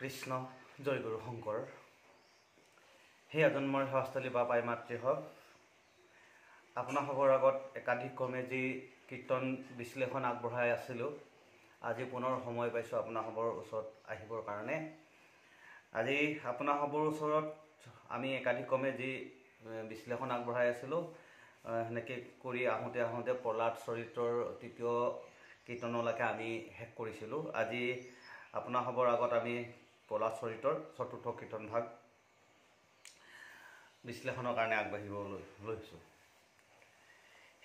কৃষ্ণ জয় গুৰু শংকৰ হে আজন্মৰ সেৱাস্থলী বা পাই মাতৃ হওক আপোনালোকৰ আগত একাধিক্ৰমে যি কীৰ্তন বিশ্লেষণ আগবঢ়াই আছিলোঁ আজি পুনৰ সময় পাইছোঁ আপোনালোকৰ ওচৰত আহিবৰ কাৰণে আজি আপোনালোকৰ ওচৰত আমি একাধিক্ৰমে যি বিশ্লেষণ আগবঢ়াই আছিলোঁ হেনেকৈ কৰি আহোঁতে প্ৰহ্লাদ চৰিত্ৰৰ তৃতীয় কীৰ্তনলৈকে আমি শেষ কৰিছিলোঁ আজি আপোনালোকৰ আগত আমি প্ৰহ্লাদ চৰিত্ৰৰ চতুৰ্থ কীৰ্তন ভাগ বিশ্লেষণৰ কাৰণে আগবাঢ়িব লৈছোঁ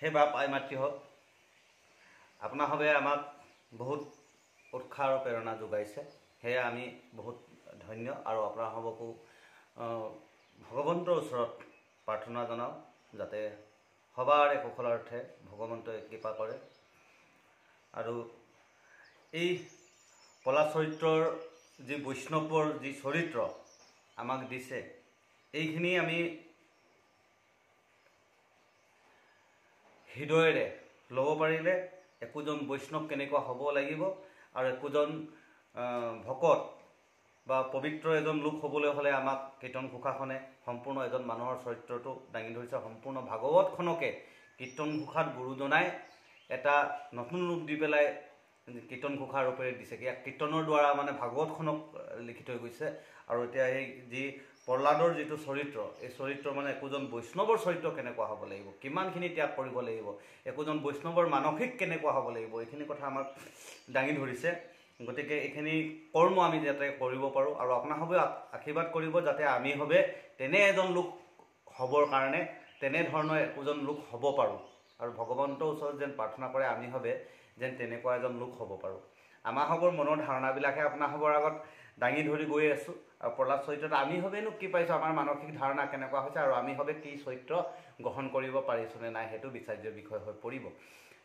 হে বাপ আই মাতৃ হওক আপোনালোকে আমাক বহুত উৎসাহ আৰু প্ৰেৰণা যোগাইছে সেয়া আমি বহুত ধন্য আৰু আপোনালোককো ভগৱন্তৰ ওচৰত প্ৰাৰ্থনা জনাওঁ যাতে সবাৰে কুশলাৰ্থে ভগৱন্তই কৃপা কৰে আৰু এই প্ৰহ্লাদ চৰিত্ৰৰ যি বৈষ্ণৱৰ যি চৰিত্ৰ আমাক দিছে এইখিনি আমি হৃদয়েৰে ল'ব পাৰিলে একোজন বৈষ্ণৱ কেনেকুৱা হ'ব লাগিব আৰু একোজন ভকত বা পবিত্ৰ এজন লোক হ'বলৈ হ'লে আমাক কীৰ্তন ঘোষাখনে সম্পূৰ্ণ এজন মানুহৰ চৰিত্ৰটো দাঙি ধৰিছে সম্পূৰ্ণ ভাগৱতখনকে কীৰ্তন ঘোষাত গুৰুজনাই এটা নতুন ৰূপ দি পেলাই কীৰ্তন ঘোষা ৰূপেৰে দিছে কীৰ্তনৰ দ্বাৰা মানে ভাগৱতখনক লিখি থৈ গৈছে আৰু এতিয়া এই যি প্ৰহ্লাদৰ যিটো চৰিত্ৰ এই চৰিত্ৰ মানে একোজন বৈষ্ণৱৰ চৰিত্ৰ কেনেকুৱা হ'ব লাগিব কিমানখিনি ত্যাগ কৰিব লাগিব একোজন বৈষ্ণৱৰ মানসিক কেনেকুৱা হ'ব লাগিব এইখিনি কথা আমাক দাঙি ধৰিছে গতিকে এইখিনি কৰ্ম আমি যাতে কৰিব পাৰোঁ আৰু আপোনালোকে আশীৰ্বাদ কৰিব যাতে আমি হবে তেনে এজন লোক হ'বৰ কাৰণে তেনেধৰণৰ একোজন লোক হ'ব পাৰোঁ আৰু ভগৱন্তৰ ওচৰত যেন প্ৰাৰ্থনা কৰে আমি হবে যেন তেনেকুৱা এজন লোক হ'ব পাৰোঁ আমাৰসবৰ মনৰ ধাৰণাবিলাকে আপোনালোকৰ আগত দাঙি ধৰি গৈ আছোঁ আৰু প্ৰহ্লাদ চৰিত্ৰত আমি হবেনো কি পাইছোঁ আমাৰ মানসিক ধাৰণা কেনেকুৱা হৈছে আৰু আমি হবে কি চৰিত্ৰ গ্ৰহণ কৰিব পাৰিছোঁনে নাই সেইটো বিচাৰ্য বিষয় হৈ পৰিব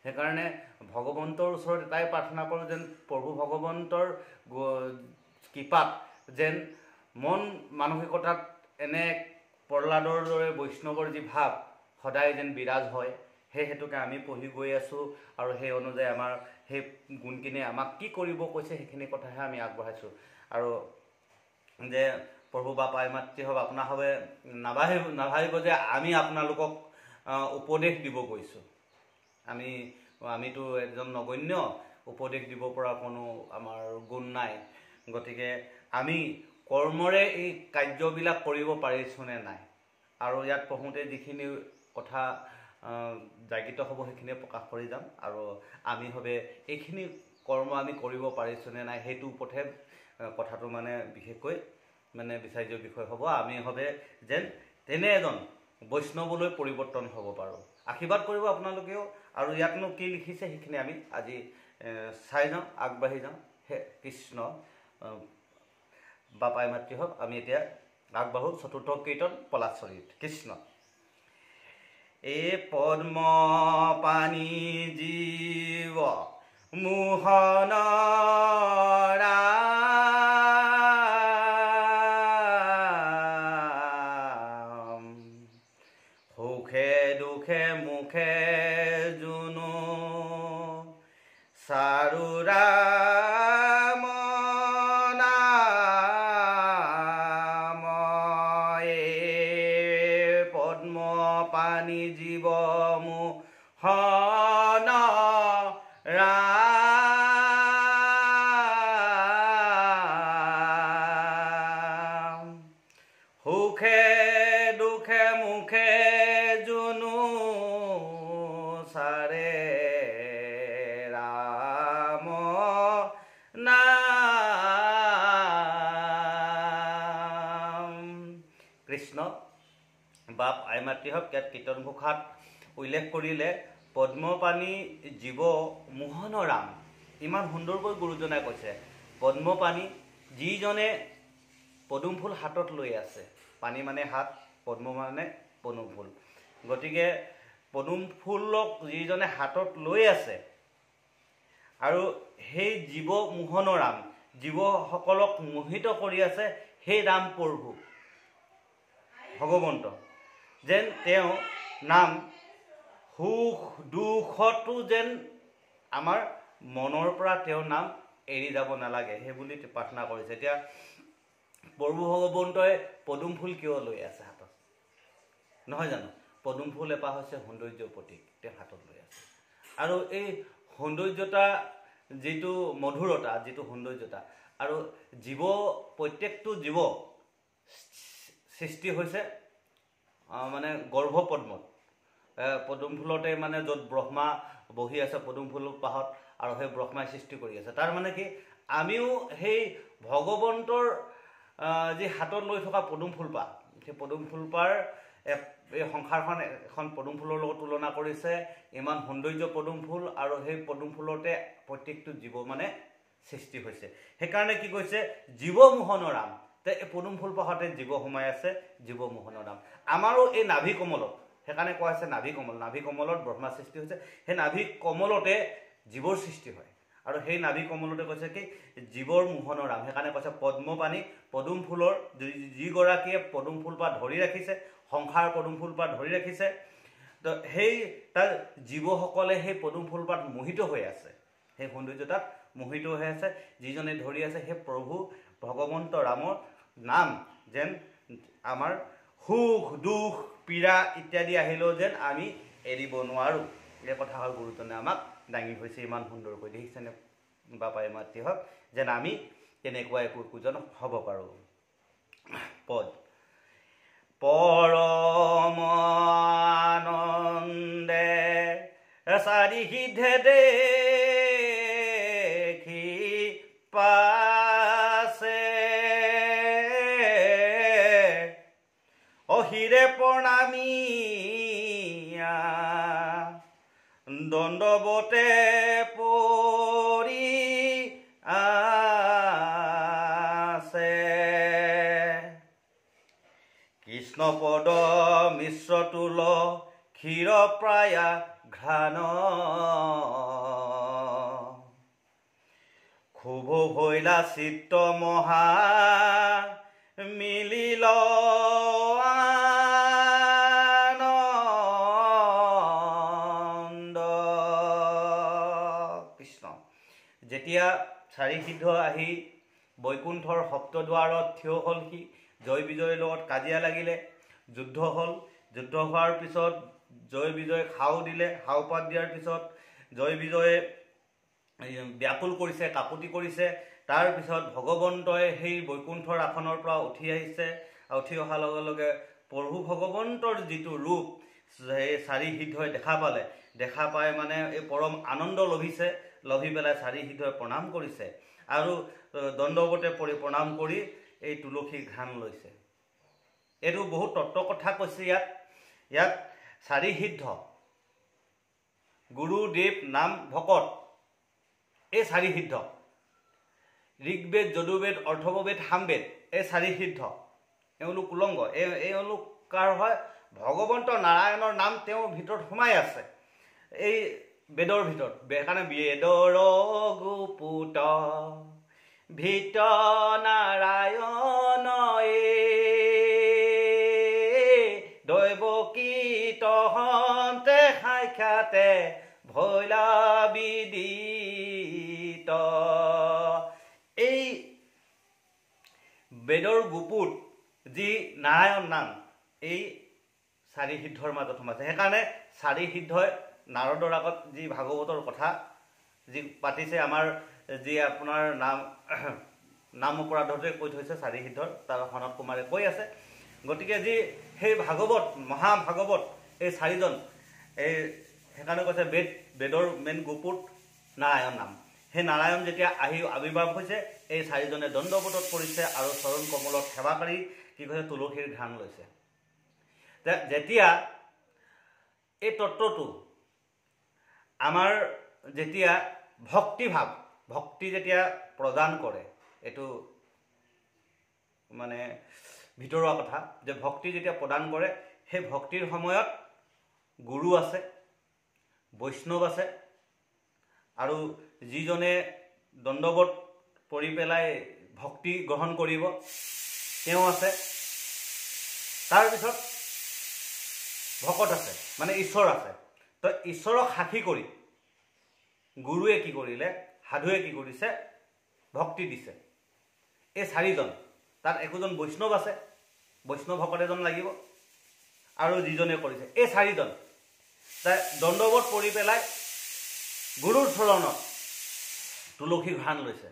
সেইকাৰণে ভগৱন্তৰ ওচৰত এটাই প্ৰাৰ্থনা কৰোঁ যেন প্ৰভু ভগৱন্তৰ কৃপাত যেন মন মানসিকতাত এনে প্ৰহ্লাদৰ দৰে বৈষ্ণৱৰ যি ভাৱ সদায় যেন বিৰাজ হয় সেই হেতুকে আমি পঢ়ি গৈ আছোঁ আৰু সেই অনুযায়ী আমাৰ সেই গুণখিনি আমাক কি কৰিব কৈছে সেইখিনি কথাহে আমি আগবঢ়াইছোঁ আৰু যে প্ৰভু বা পাই মাতৃ হওক আপোনালোকে নাভাবিব যে আমি আপোনালোকক উপদেশ দিব গৈছোঁ আমিতো এজন নগণ্য উপদেশ দিব পৰা কোনো আমাৰ গুণ নাই গতিকে আমি কৰ্মৰে এই কাৰ্যবিলাক কৰিব পাৰিছোঁনে নাই আৰু ইয়াত পঢ়োঁতে যিখিনি কথা জাগৃত হ'ব সেইখিনিয়ে প্ৰকাশ কৰি যাম আৰু আমি হবে এইখিনি কৰ্ম আমি কৰিব পাৰিছোঁনে নাই সেইটো ওপৰতহে কথাটো মানে বিশেষকৈ মানে বিচাৰ্য বিষয় হ'ব আমি হবে যেন তেনে এজন বৈষ্ণৱলৈ পৰিৱৰ্তন হ'ব পাৰোঁ আশীৰ্বাদ কৰিব আপোনালোকেও আৰু ইয়াতনো কি লিখিছে সেইখিনি আমি আজি চাই যাওঁ আগবাঢ়ি যাওঁ হে কৃষ্ণ বাপাই মাতৃ হওক আমি এতিয়া আগবাঢ়োঁ চতুৰ্থ কীৰ্তন প্ৰহ্লাদ চৰিত কৃষ্ণ এই পদ্ম পানী জীৱ মোহন ৰাম সুখে দুখে মুখে জুনু চাৰু ৰাম নাম পদ্ম পানী জীৱ মোহন ৰাম সুখে দুখে মুখে জুনু চাৰে ৰাম নাম কৃষ্ণ বাপ আই মাতৃ হওক ইয়াত কীৰ্তন ঘোষাত উল্লেখ কৰিলে পদ্মপাণি জীৱ মোহন ৰাম ইমান সুন্দৰকৈ গুৰুজনাই কৈছে পদ্মপাণি যিজনে পদুম ফুল হাতত লৈ আছে পানী মানে হাত পদ্ম মানে পদুম ফুল গতিকে পদুম ফুলক যিজনে হাতত লৈ আছে আৰু সেই জীৱ মোহন ৰাম জীৱসকলক মোহিত কৰি আছে সেই ৰাম প্ৰভু ভগৱন্ত যেন তেওঁ নাম সুখ দুখতো যেন আমাৰ মনৰ পৰা তেওঁৰ নাম এৰি যাব নালাগে সেই বুলি প্ৰাৰ্থনা কৰিছে এতিয়া প্ৰভু ভগৱন্তই পদুম ফুল কিয় লৈ আছে হাতত নহয় জানো পদুম ফুল এপাহ হৈছে সৌন্দৰ্যৰ প্ৰতীক তেওঁ হাতত লৈ আছে আৰু এই সৌন্দৰ্যতা যিটো মধুৰতা যিটো সৌন্দৰ্যতা আৰু জীৱ প্ৰত্যেকটো জীৱ সৃষ্টি হৈছে মানে গৰ্ভপদ্মত পদুম ফুলতে মানে য'ত ব্ৰহ্মা বহি আছে পদুম ফুল পাহত আৰু সেই ব্ৰহ্মাই সৃষ্টি কৰি আছে তাৰ মানে কি আমিও সেই ভগৱন্তৰ যি হাতত লৈ থকা পদুম ফুলপাহ সেই পদুম ফুলপাৰ এই সংসাৰখন এখন পদুম ফুলৰ লগত তুলনা কৰিছে ইমান সৌন্দৰ্য পদুম ফুল আৰু সেই পদুম ফুলতে প্ৰত্যেকটো জীৱ মানে সৃষ্টি হৈছে সেইকাৰণে কি কৈছে জীৱ মোহনৰ ৰাম তে এই পদুম ফুলপাহতে জীৱ সোমাই আছে জীৱ মোহনৰ ৰাম আমাৰো এই নাভি কমলত সেইকাৰণে কোৱা হৈছে নাভি কমলত ব্ৰহ্মা সৃষ্টি হৈছে সেই নাভি কমলতে জীৱৰ সৃষ্টি হয় আৰু সেই নাভি কমলতে কৈছে কি জীৱৰ মোহনৰ ৰাম সেইকাৰণে কৈছে পদ্মপাণি পদুম ফুলৰ যিগৰাকীয়ে পদুম ফুলপাহ ধৰি ৰাখিছে সংসাৰ পদুম ফুলপাহ ধৰি ৰাখিছে তো সেই তাৰ জীৱসকলে সেই পদুম ফুলপাত মোহিত হৈ আছে সেই সৌন্দৰ্যতাত মোহিত হৈ আছে যিজনে ধৰি আছে সেই প্ৰভু ভগৱন্ত ৰামৰ নাম যেন আমাৰ সুখ দুখ পীড়া ইত্যাদি আহিলেও যেন আমি এৰিব নোৱাৰোঁ এই কথা হ'ল গুৰুজনে আমাক দাঙি হৈছে ইমান সুন্দৰকৈ দেখিছেনে বাপাই মাতৃ হওক যেন আমি তেনেকুৱা একোজন হ'ব পাৰোঁ পদ পৰম আনন্দে চাৰি সিদ্ধে দেখি পাছে অহিৰে প্ৰণামিয়া দণ্ডৱতে পৰি আছে কৃষ্ণপদ মিশ্ৰ তুল ক্ষীৰ প্ৰায়া ঘ্ৰাণ খুব ভৈলা চিত্ত মহা মিলিল যেতিয়া চাৰি সিদ্ধ আহি বৈকুণ্ঠৰ সপ্তদ্বাৰত থিয় হ'ল সি জয় বিজয়ৰ লগত কাজিয়া লাগিলে যুদ্ধ হ'ল যুদ্ধ হোৱাৰ পিছত জয় বিজয় খাও দিলে হাওপাত দিয়াৰ পিছত জয় বিজয়ে ব্যাকুল কৰিছে কাকুতি কৰিছে তাৰ পিছত ভগৱন্তই সেই বৈকুণ্ঠৰ আসনৰ পৰা উঠি আহিছে উঠি অহাৰ লগে লগে প্ৰভু ভগৱন্তৰ যিটো ৰূপ সেই চাৰি সিদ্ধই দেখা পাই মানে এই পৰম আনন্দ লভি পেলাই চাৰি সিদ্ধই প্ৰণাম কৰিছে আৰু দণ্ডৱতে পৰি প্ৰণাম কৰি এই তুলসী ঘ্ৰাণ লৈছে এইটো বহুত তত্ত্ব কথা কৈছে ইয়াত চাৰি সিদ্ধ গুৰুদেৱ নাম ভকত এই চাৰি সিদ্ধ ঋগ্বেদ যদুৰ্বেদ অৰ্থৱবেদ সামবেদ এই চাৰি সিদ্ধ এওঁলোক কুলংগ এওঁলোক কাৰ হয় ভগৱন্ত নাৰায়ণৰ নাম তেওঁৰ ভিতৰত সোমাই আছে এই বেদৰ ভিতৰত সেইকাৰণে বেদৰ গুপুত ভিত নাৰায়ণ দৈৱকী তহন্তে সাক্ষাতে ভৈলা বিদিত এই বেদৰ গুপুত যি নাৰায়ণ নাম এই চাৰি সিদ্ধৰ মাজত সোমাইছে সেইকাৰণে চাৰি সিদ্ধই নাৰদৰ আগত যি ভাগৱতৰ কথা যি পাতিছে আমাৰ যি আপোনাৰ নাম অপৰাধতে কৈ থৈছে চাৰি সিদ্ধৰ তাৰ সনত কুমাৰে কৈ আছে গতিকে যি সেই ভাগৱত মহাভাগৱত এই চাৰিজন এই সেইকাৰণে কৈছে বেদৰ মেইন গুপুত নাৰায়ণ নাম সেই নাৰায়ণ যেতিয়া আবিৰ্ভাৱ হৈছে এই চাৰিজনে দণ্ডৱতত পৰিছে আৰু চৰণ কমলত সেৱা কৰি কি কৈছে তুলসীৰ ঘ্ৰাণ লৈছে যেতিয়া এই তত্ত্বটো আমাৰ যেতিয়া ভক্তি যেতিয়া প্ৰদান কৰে এইটো মানে ভিতৰুৱা কথা যে ভক্তি যেতিয়া প্ৰদান কৰে সেই ভক্তিৰ সময়ত গুৰু আছে বৈষ্ণৱ আছে আৰু যিজনে দণ্ডৱত পৰি পেলাই ভক্তি গ্ৰহণ কৰিব তেওঁ আছে তাৰপিছত ভকত আছে মানে ঈশ্বৰ আছে তো ঈশ্বৰক সাক্ষী কৰি গুৰুৱে কি কৰিলে সাধুৱে কি কৰিছে ভক্তি দিছে এই চাৰিজন তাত একোজন বৈষ্ণৱ আছে, বৈষ্ণৱ ভকত এজন লাগিব, আৰু যিজনে কৰিছে এই চাৰিজন তাই দণ্ডৱত পৰি পেলাই গুৰুৰ চৰণত তুলসী ঘ্ৰাণ লৈছে,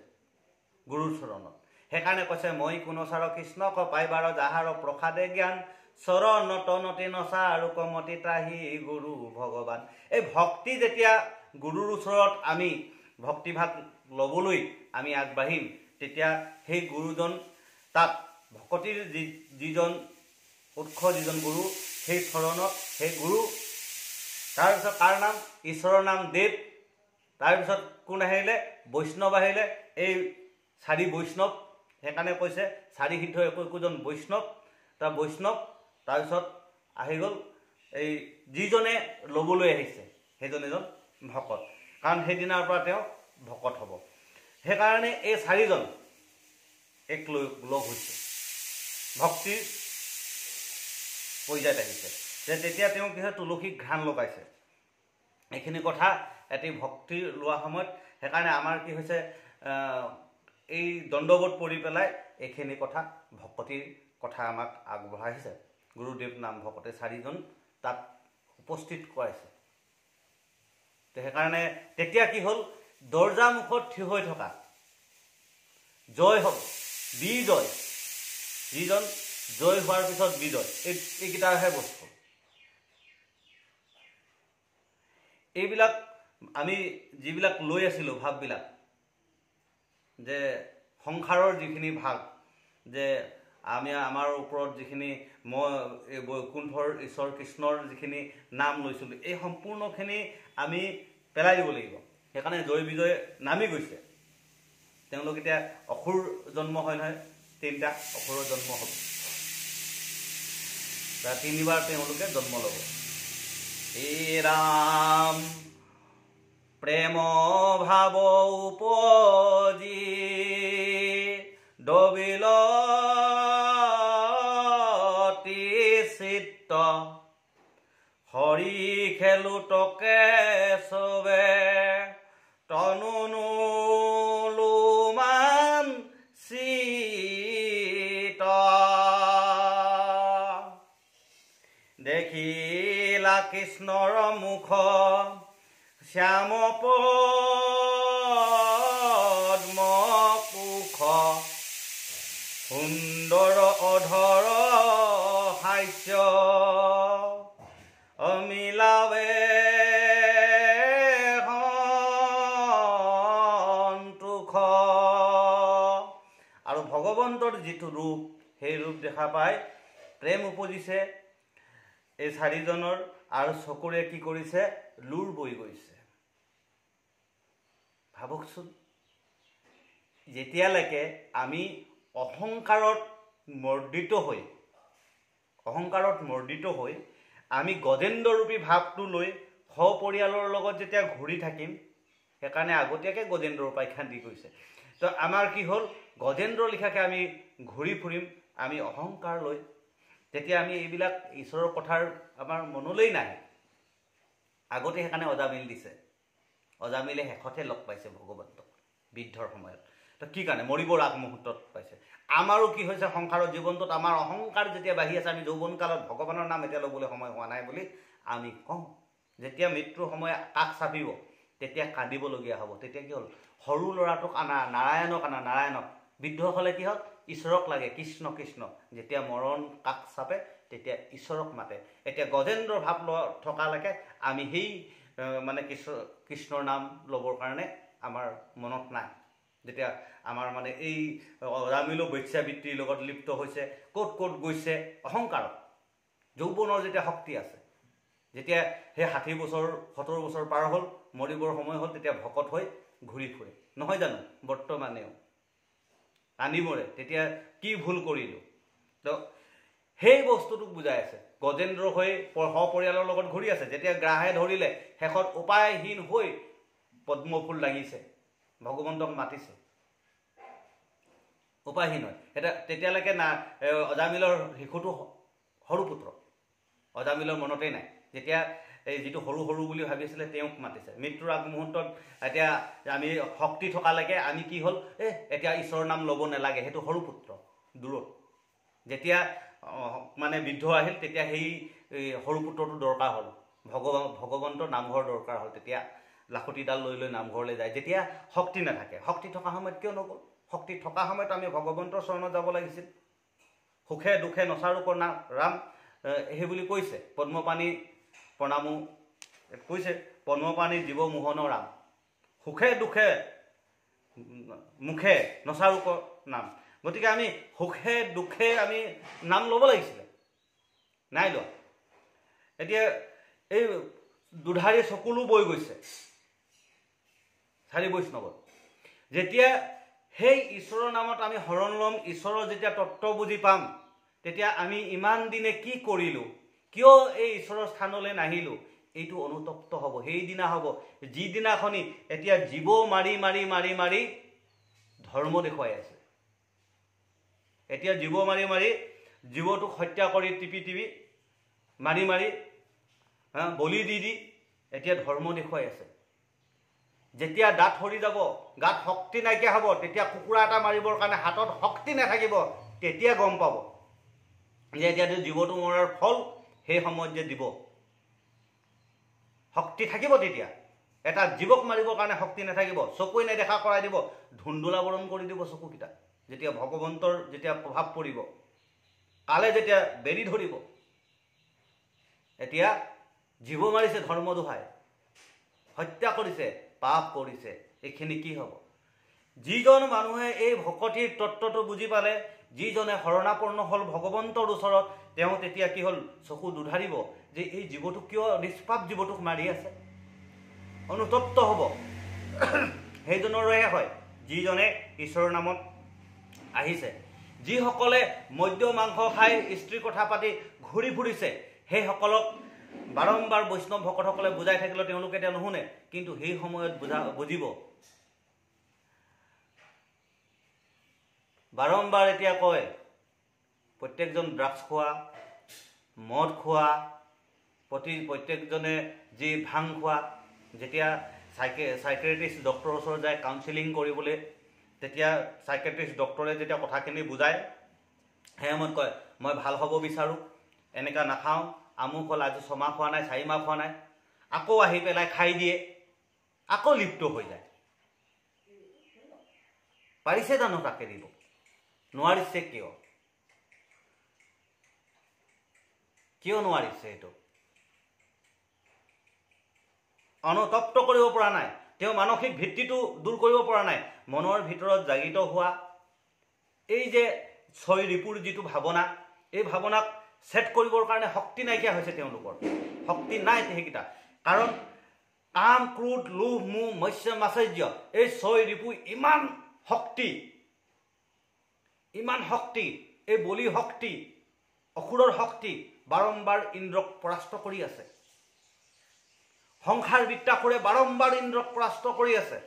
গুৰুৰ চৰণত। সেইকাৰণে কৈছে মই কুণচাৰ কৃষ্ণক পাইবাৰ যাহাৰ প্ৰসাদে জ্ঞান, চৰণত নতি নচা আৰু কমতি ত্ৰাহি গুৰু ভগৱান। এই ভক্তি যেতিয়া গুৰুৰ ওচৰত আমি ভক্তিভাগ ল'বলৈ আমি আগবাঢ়িম, তেতিয়া সেই গুৰুজন তাত ভকতিৰ যিজন উৎস, যিজন গুৰু, সেই চৰণত সেই গুৰু, তাৰপিছত তাৰ নাম ঈশ্বৰৰ নাম দেৱ, তাৰপিছত কোন আহিলে? বৈষ্ণৱ আহিলে। এই চাৰি বৈষ্ণৱ, সেইকাৰণে কৈছে চাৰি সিদ্ধ একোজন বৈষ্ণৱ। তাৰ বৈষ্ণৱ তাৰপিছত আহি গ'ল এই যিজনে ল'বলৈ আহিছে সেইজন এজন ভকত, কাৰণ সেইদিনাৰ পৰা তেওঁ ভকত হ'ব। সেইকাৰণে এই চাৰিজন এক লগ হৈছে, ভক্তিৰ পৰ্যায়ত আহিছে। তেতিয়া তেওঁ কি হয়? তুলসীক ঘ্ৰাণ লগাইছে। এইখিনি কথা এটি ভক্তি লোৱা সময়ত, সেইকাৰণে আমাৰ কি হৈছে, এই দণ্ডৱত পৰি পেলাই এইখিনি কথা ভকতিৰ কথা আমাক আগবঢ়াইছে। গুৰুদেৱ নাম ভকতে চাৰিজন তাত উপস্থিত কৰাইছে। সেইকাৰণে তেতিয়া কি হ'ল? দৰ্জা মুখত থিয় হৈ থকা জয় হ'ব, বিজয়, যিজন জয় হোৱাৰ পিছত বিজয়, এইকেইটাহে বস্তু। এইবিলাক আমি যিবিলাক লৈ আছিলোঁ ভাৱবিলাক, যে সংসাৰৰ যিখিনি ভাগ, যে আমাৰ ওপৰত যিখিনি মই এই বৈকুণ্ঠৰ ঈশ্বৰ কৃষ্ণৰ যিখিনি নাম লৈছিলোঁ, এই সম্পূৰ্ণখিনি আমি পেলাই দিব লাগিব। সেইকাৰণে জয় বিজয় নামি গৈছে। তেওঁলোক এতিয়া অসুৰ জন্ম হয় নহয়, 3টা অসুৰৰ জন্ম হ'ব, তিনিবাৰ তেওঁলোকে জন্ম ল'ব। এই ৰাম প্ৰেম ভাৱ উপজি দবিলতি চিত্ত, হৰি খেলো তকে চবে তনুনুলুমান চিত, দেখিলা কৃষ্ণৰ মুখ শ্যাম পদ্ম কুশ, সুন্দৰ অধৰ হাস্য অমিলাবে সন্তোষ। আৰু ভগৱন্তৰ যিটো ৰূপ, সেই ৰূপ দেখা পাই প্ৰেম উপজিছে এই চাৰিজনৰ, আৰু চকুৰে কি কৰিছে? লুৰ বৈ গৈছে। ভাবকচোন, যেতিয়ালৈকে আমি অহংকাৰত মৰ্দিত হৈ আমি গজেন্দ্ৰৰূপী ভাৱটো লৈ সপৰিয়ালৰ লগত যেতিয়া ঘূৰি থাকিম, সেইকাৰণে আগতীয়াকৈ গজেন্দ্ৰ উপাখ্যান দি গৈছে। তো আমাৰ কি হ'ল? গজেন্দ্ৰ লিখাকে আমি ঘূৰি ফুৰিম, আমি অহংকাৰ লৈ, তেতিয়া আমি এইবিলাক ঈশ্বৰৰ কথাৰ আমাৰ মনলৈ নাহে। আগতে সেইকাৰণে অজামিল দিছে। অজামিলে শেষতহে লগ পাইছে ভগৱন্তক বৃদ্ধৰ সময়ত। তো কি কাৰণে? মৰিবৰ আগমুহূৰ্তত পাইছে। আমাৰো কি হৈছে? সংসাৰৰ জীৱনটোত আমাৰ অহংকাৰ যেতিয়া বাঢ়ি আছে, আমি যৌৱনকালত ভগৱানৰ নাম এতিয়া ল'বলৈ সময় হোৱা নাই বুলি আমি কওঁ। যেতিয়া মৃত্যুৰ সময় কাষ চাপিব, তেতিয়া কান্দিবলগীয়া হ'ব। তেতিয়া কি হ'ল? সৰু ল'ৰাটোক আনা, নাৰায়ণক আনা, নাৰায়ণক। বৃদ্ধসকলে কি হ'ল? ঈশ্বৰক লাগে, কৃষ্ণ কৃষ্ণ। যেতিয়া মৰণ কাষ চাপে, তেতিয়া ঈশ্বৰক মাতে। এতিয়া গজেন্দ্ৰ ভাৱ থকালৈকে আমি সেই কৃষ্ণৰ নাম ল'বৰ কাৰণে আমাৰ মনত নাই। যেতিয়া আমাৰ এই অজামিলো বৈশ্যাবৃত্তিৰ লগত লিপ্ত হৈছে, ক'ত ক'ত গৈছে অহংকাৰত। যৌৱনৰ যেতিয়া শক্তি আছে, যেতিয়া সেই 60 বছৰ 70 বছৰ পাৰ হ'ল, মৰিবৰ সময় হ'ল, তেতিয়া ভকত হৈ ঘূৰি ফুৰে, নহয় জানো? বৰ্তমানেও কান্দি মৰে, তেতিয়া কি ভুল কৰিলোঁ। তো সেই বস্তুটোক বুজাই আছে। গজেন্দ্ৰ হৈ সপৰিয়ালৰ লগত ঘূৰি আছে, যেতিয়া গ্ৰাহে ধৰিলে, শেষত উপায়হীন হৈ পদ্মফুল দাঙিছে, ভগৱন্তক মাতিছে, উপায়হীন হয়। তেতিয়ালৈকে না অজামিলৰ শিশুটো সৰু পুত্ৰ, অজামিলৰ মনতেই নাই। যেতিয়া এই যিটো সৰু সৰু বুলি ভাবিছিলে, তেওঁক মাতিছে। মৃত্যুৰ আগমুহূৰ্তত এতিয়া আমি শক্তি থকালৈকে আমি কি হ'ল? এতিয়া ঈশ্বৰৰ নাম ল'ব নালাগে, সেইটো সৰু পুত্ৰ, দূৰত যেতিয়া মানে বৃদ্ধ আহিল তেতিয়া সেই সৰু পুত্ৰটো দৰকাৰ হ'ল ভগৱন্তৰ নামঘৰ দৰকাৰ হ'ল তেতিয়া লাখুটিডাল লৈ লৈ নামঘৰলৈ যায় যেতিয়া শক্তি নাথাকে শক্তি থকা সময়ত কিয় নগ'ল শক্তি থকা সময়ত আমি ভগৱন্তৰ চৰণত যাব লাগিছিল সুখে দুখে নচাৰূপ ৰাম সেই বুলি কৈছে পদ্মপাণি প্ৰণামো কৈছে পদ্মপাণি জীৱ মোহন ৰাম সুখে দুখে মুখে নচাৰূপ নাম গতিকে আমি সুখে দুখে আমি নাম ল'ব লাগিছিলে নাই লোৱা এতিয়া এই দুধাৰী চকুলো বৈ গৈছে চাৰি বৈষ্ণৱত যেতিয়া সেই ঈশ্বৰৰ নামত আমি শৰণ ল'ম ঈশ্বৰৰ যেতিয়া তত্ত্ব বুজি পাম তেতিয়া আমি ইমান দিনে কি কৰিলোঁ কিয় এই ঈশ্বৰৰ স্থানলৈ নাহিলোঁ এইটো অনুতপ্ত হ'ব সেইদিনা হ'ব যিদিনাখনি এতিয়া জীৱ মাৰি মাৰি মাৰি মাৰি ধৰ্ম দেখুৱাই আছে এতিয়া জীৱ মাৰি মাৰি জীৱটোক হত্যা কৰি টিপি টিপি মাৰি মাৰি বলি দি দি এতিয়া ধৰ্ম দেখুৱাই আছে যেতিয়া দাঁত সৰি যাব গাত শক্তি নাইকিয়া হ'ব তেতিয়া কুকুৰা এটা মাৰিবৰ কাৰণে হাতত শক্তি নাথাকিব তেতিয়া গম পাব যে এতিয়া জীৱটো মৰাৰ ফল সেই সময়ত যে দিব শক্তি থাকিব তেতিয়া এটা জীৱক মাৰিবৰ কাৰণে শক্তি নাথাকিব চকুৱে নেদেখা কৰাই দিব ধুন্দুলাবৰণ কৰি দিব চকুকেইটা যেতিয়া ভগৱন্তৰ যেতিয়া প্ৰভাৱ পৰিব কালে যেতিয়া বেৰি ধৰিব এতিয়া জীৱ মাৰিছে ধৰ্ম দোহাই হত্যা কৰিছে পাপ কৰিছে এইখিনি কি হ'ব যিজন মানুহে এই ভকতিৰ তত্ত্বটো বুজি পালে যিজনে শৰণাপন্ন হ'ল ভগৱন্তৰ ওচৰত তেওঁ তেতিয়া কি হ'ল চকু দুধাৰিব যে এই জীৱটোক কিয় নিষ্পাপ জীৱটোক মাৰি আছে অনুতপ্ত হ'ব সেইজনৰহে হয় যিজনে ঈশ্বৰৰ নামত আহিছে যিসকলে মদ্য মাংস খাই স্ত্ৰীৰ কথা পাতি ঘূৰি ফুৰিছে সেইসকলক বাৰম্বাৰ বৈষ্ণৱ ভকতসকলে বুজাই থাকিলেও তেওঁলোকে এতিয়া নুশুনে কিন্তু সেই সময়ত বুজিব বাৰম্বাৰ এতিয়া কয় প্ৰত্যেকজন ড্ৰাগছ খোৱা মদ খোৱা প্ৰত্যেকজনে যি ভাং খোৱা যেতিয়া চাইকেট্ৰিষ্ট ডক্টৰৰ ওচৰত যায় কাউন্সিলিং কৰিবলৈ তেতিয়া চাইকেট্ৰিষ্ট ডক্টৰে যেতিয়া কথাখিনি বুজায় সেই সময়ত কয় মই ভাল হ'ব বিচাৰোঁ এনেকুৱা নাখাওঁ আমুক হ'ল আজি 6 মাহ খোৱা নাই 4 মাহ খোৱা নাই আকৌ আহি পেলাই খাই দিয়ে আকৌ লিপ্ত হৈ যায় পাৰিছে জানো তাকে দিব নোৱাৰিছে কিয় নোৱাৰিছে এইটো অনুতপ্ত কৰিব পৰা নাই তেওঁ মানসিক ভিত্তিটো দূৰ কৰিব পৰা নাই মনৰ ভিতৰত জাগিত হোৱা এই যে 6 ৰিপুৰ যিটো ভাৱনা এই ভাৱনাক সেট কৰিবৰ কাৰণে শক্তি নাইকিয়া হৈছে তেওঁলোকৰ শক্তি নাই সেইকেইটা কাৰণ কাম ক্ৰোধ লোভ মোহ মৎস্য মাৎসৰ্য এই 6 ৰিপু ইমান শক্তি এই বলি শক্তি অসুৰৰ শক্তি বাৰম্বাৰ ইন্দ্ৰক পৰাস্ত কৰি আছে সংসাৰ বিত্তাসুৰে বাৰম্বাৰ ইন্দ্ৰক পৰাস্ত কৰি আছে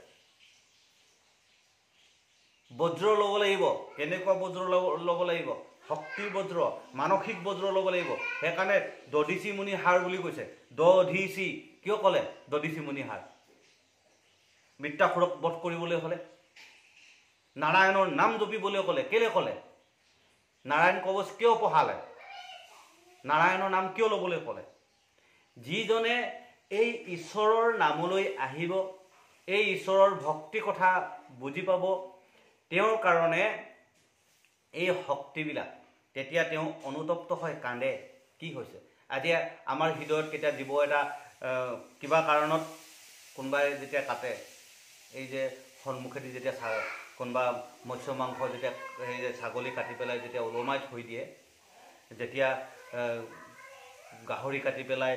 বজ্ৰ ল'ব লাগিব কেনেকুৱা বজ্ৰ ল'ব লাগিব শক্তিৰ বজ্ৰ মানসিক বজ্ৰ ল'ব লাগিব সেইকাৰণে দধিচি মুনি হাৰ বুলি কৈছে দধিচি কিয় ক'লে দধিচি মুনি হাৰ বিত্তাসুৰক বধ কৰিবলৈ হ'লে নাৰায়ণৰ নাম জপিবলৈ ক'লে কেলে ক'লে নাৰায়ণ কবচ কিয় পঢ়ালে নাৰায়ণৰ নাম কিয় ল'বলৈ ক'লে যিজনে এই ঈশ্বৰৰ নামলৈ আহিব এই ঈশ্বৰৰ ভক্তি কথা বুজি পাব তেওঁৰ কাৰণে এই শক্তিবিলাক তেতিয়া তেওঁ অনুতপ্ত হয় কান্দে কি হৈছে আজি আমাৰ হৃদয়ত কেতিয়া জীৱ এটা কিবা কাৰণত কোনোবাই যেতিয়া কাটে এই যে সন্মুখেদি যেতিয়া কোনোবা মৎস্য মাংস যেতিয়া সেই যে ছাগলী কাটি পেলাই যেতিয়া ওলমাই থৈ দিয়ে যেতিয়া গাহৰি কাটি পেলাই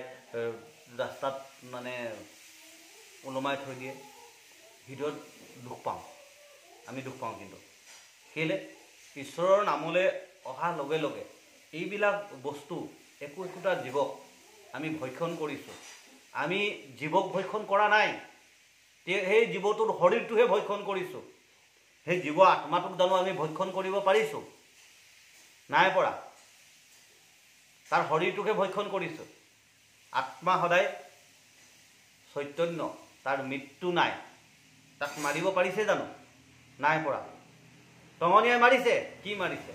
ৰাস্তাত মানে ওলমাই থৈ দিয়ে হৃদয়ত দুখ পাওঁ আমি দুখ পাওঁ কিন্তু কেলে ঈশ্বৰৰ নামলৈ অহাৰ লগে লগে এইবিলাক বস্তু একোটা জীৱক আমি ভক্ষণ কৰিছোঁ আমি জীৱক ভক্ষণ কৰা নাই সেই জীৱটোৰ শৰীৰটোহে ভক্ষণ কৰিছোঁ সেই জীৱ আত্মাটোক জানো আমি ভক্ষণ কৰিব পাৰিছোঁ নাই পৰা তাৰ শৰীৰটোকে ভক্ষণ কৰিছোঁ আত্মা সদায় চৈতন্য তাৰ মৃত্যু নাই তাক মাৰিব পাৰিছে জানো নাই পৰা টঙনিয়াই মাৰিছে কি মাৰিছে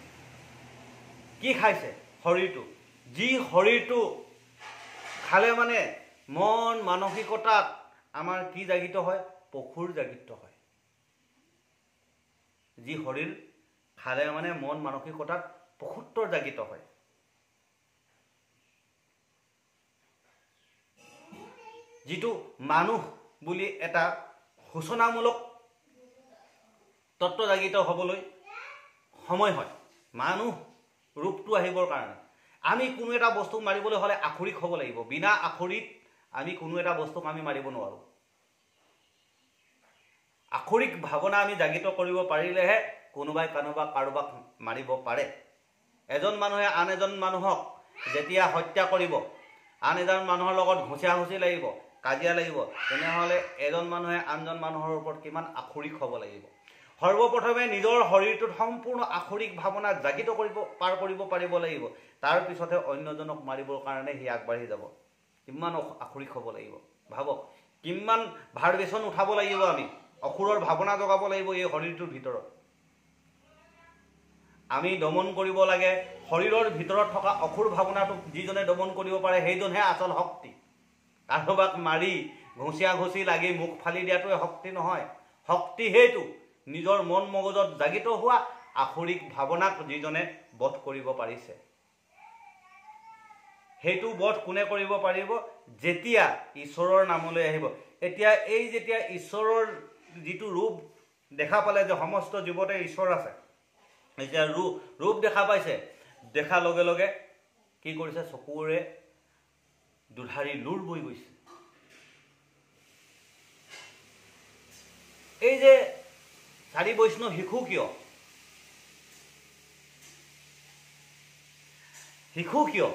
কি খাইছে শৰীৰটো যি শৰীৰটো খালে মানে মন মানসিকতাত আমাৰ কি জাগিত হয় পশুৰ জাগিত হয় যি শৰীৰ খালে মানে মন মানসিকতাত পশুত্বৰ জাগিত হয় যিটো মানুহ বুলি এটা সূচনামূলক তত্ত্ব জাগিত হ'বলৈ সময় হয় মানুহ ৰূপটো আহিবৰ কাৰণে আমি কোনো এটা বস্তু মাৰিবলৈ হ'লে আখৰিক হ'ব লাগিব বিনা আখৰিক আমি কোনো এটা বস্তুক আমি মাৰিব নোৱাৰোঁ আখৰিক ভাৱনা আমি জাগিত কৰিব পাৰিলেহে কোনোবাই কাৰোবাক মাৰিব পাৰে এজন মানুহে আন এজন মানুহক যেতিয়া হত্যা কৰিব আন এজন মানুহৰ লগত ঘুচিয়াঘুচি লাগিব কাজিয়া লাগিব তেনেহ'লে এজন মানুহে আনজন মানুহৰ ওপৰত কিমান আখৰিক হ'ব লাগিব সৰ্বপ্ৰথমে নিজৰ শৰীৰটোত সম্পূৰ্ণ আখৰিক ভাৱনা জাগিত পাৰ কৰিব পাৰিব লাগিব তাৰ পিছতে অন্যজনক মাৰিবৰ কাৰণে সি আগবাঢ়ি যাব কিমান আখৰিক হ'ব লাগিব ভাবক কিমান ভাৰবেচন উঠাব লাগিব আমি অসুৰৰ ভাৱনা জগাব লাগিব এই শৰীৰটোৰ ভিতৰত আমি দমন কৰিব লাগে শৰীৰৰ ভিতৰত থকা অসুৰ ভাৱনাটোক যিজনে দমন কৰিব পাৰে সেইজনহে আচল শক্তি কাৰোবাক মাৰি ঘুচিয়াঘুচি লাগি মুখ ফালি দিয়াটোৱে শক্তি নহয় শক্তি সেইটো নিজৰ মন মগজত জাগিত হোৱা আখৰিক ভাৱনাক যিজনে বধ কৰিব পাৰিছে সেইটো বধ কোনে কৰিব পাৰিব যেতিয়া ঈশ্বৰৰ নামলৈ আহিব এতিয়া এই যেতিয়া ঈশ্বৰৰ যিটো ৰূপ দেখা পালে যে সমস্ত জীৱতে ঈশ্বৰ আছে এতিয়া ৰূপ দেখা পাইছে দেখাৰ লগে লগে কি কৰিছে চকুৰে দুধাৰি লুৰ বৈ গৈছে এই যে চাৰি বৈষ্ণৱ শিশু কিয়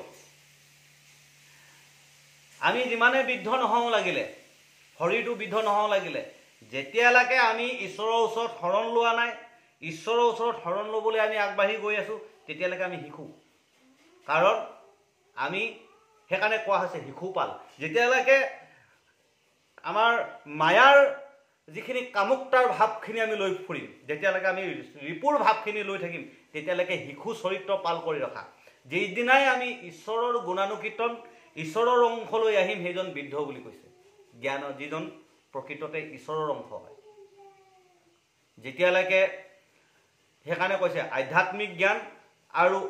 আমি যিমানে বৃদ্ধ নহওঁ লাগিলে শৰীৰটো বৃদ্ধ নহওঁ লাগিলে যেতিয়ালৈকে আমি ঈশ্বৰৰ ওচৰত শৰণ লোৱা নাই ঈশ্বৰৰ ওচৰত শৰণ ল'বলৈ আমি আগবাঢ়ি গৈ আছোঁ তেতিয়ালৈকে আমি শিশু কাৰণ আমি সেইকাৰণে কোৱা হৈছে শিশুপাল যেতিয়ালৈকে আমাৰ মায়াৰ যিখিনি কামুকতাৰ ভাৱখিনি আমি লৈ ফুৰিম যেতিয়ালৈকে আমি ৰিপুৰ ভাৱখিনি লৈ থাকিম তেতিয়ালৈকে শিশু চৰিত্ৰ পাল কৰি ৰখা যিদিনাই আমি ঈশ্বৰৰ গুণানুকীৰ্তন ঈশ্বৰৰ অংশ লৈ আহিম সেইজন বৃদ্ধ বুলি কৈছে জ্ঞান যিজন প্ৰকৃততে ঈশ্বৰৰ অংশ হয় যেতিয়ালৈকে সেইকাৰণে কৈছে আধ্যাত্মিক জ্ঞান আৰু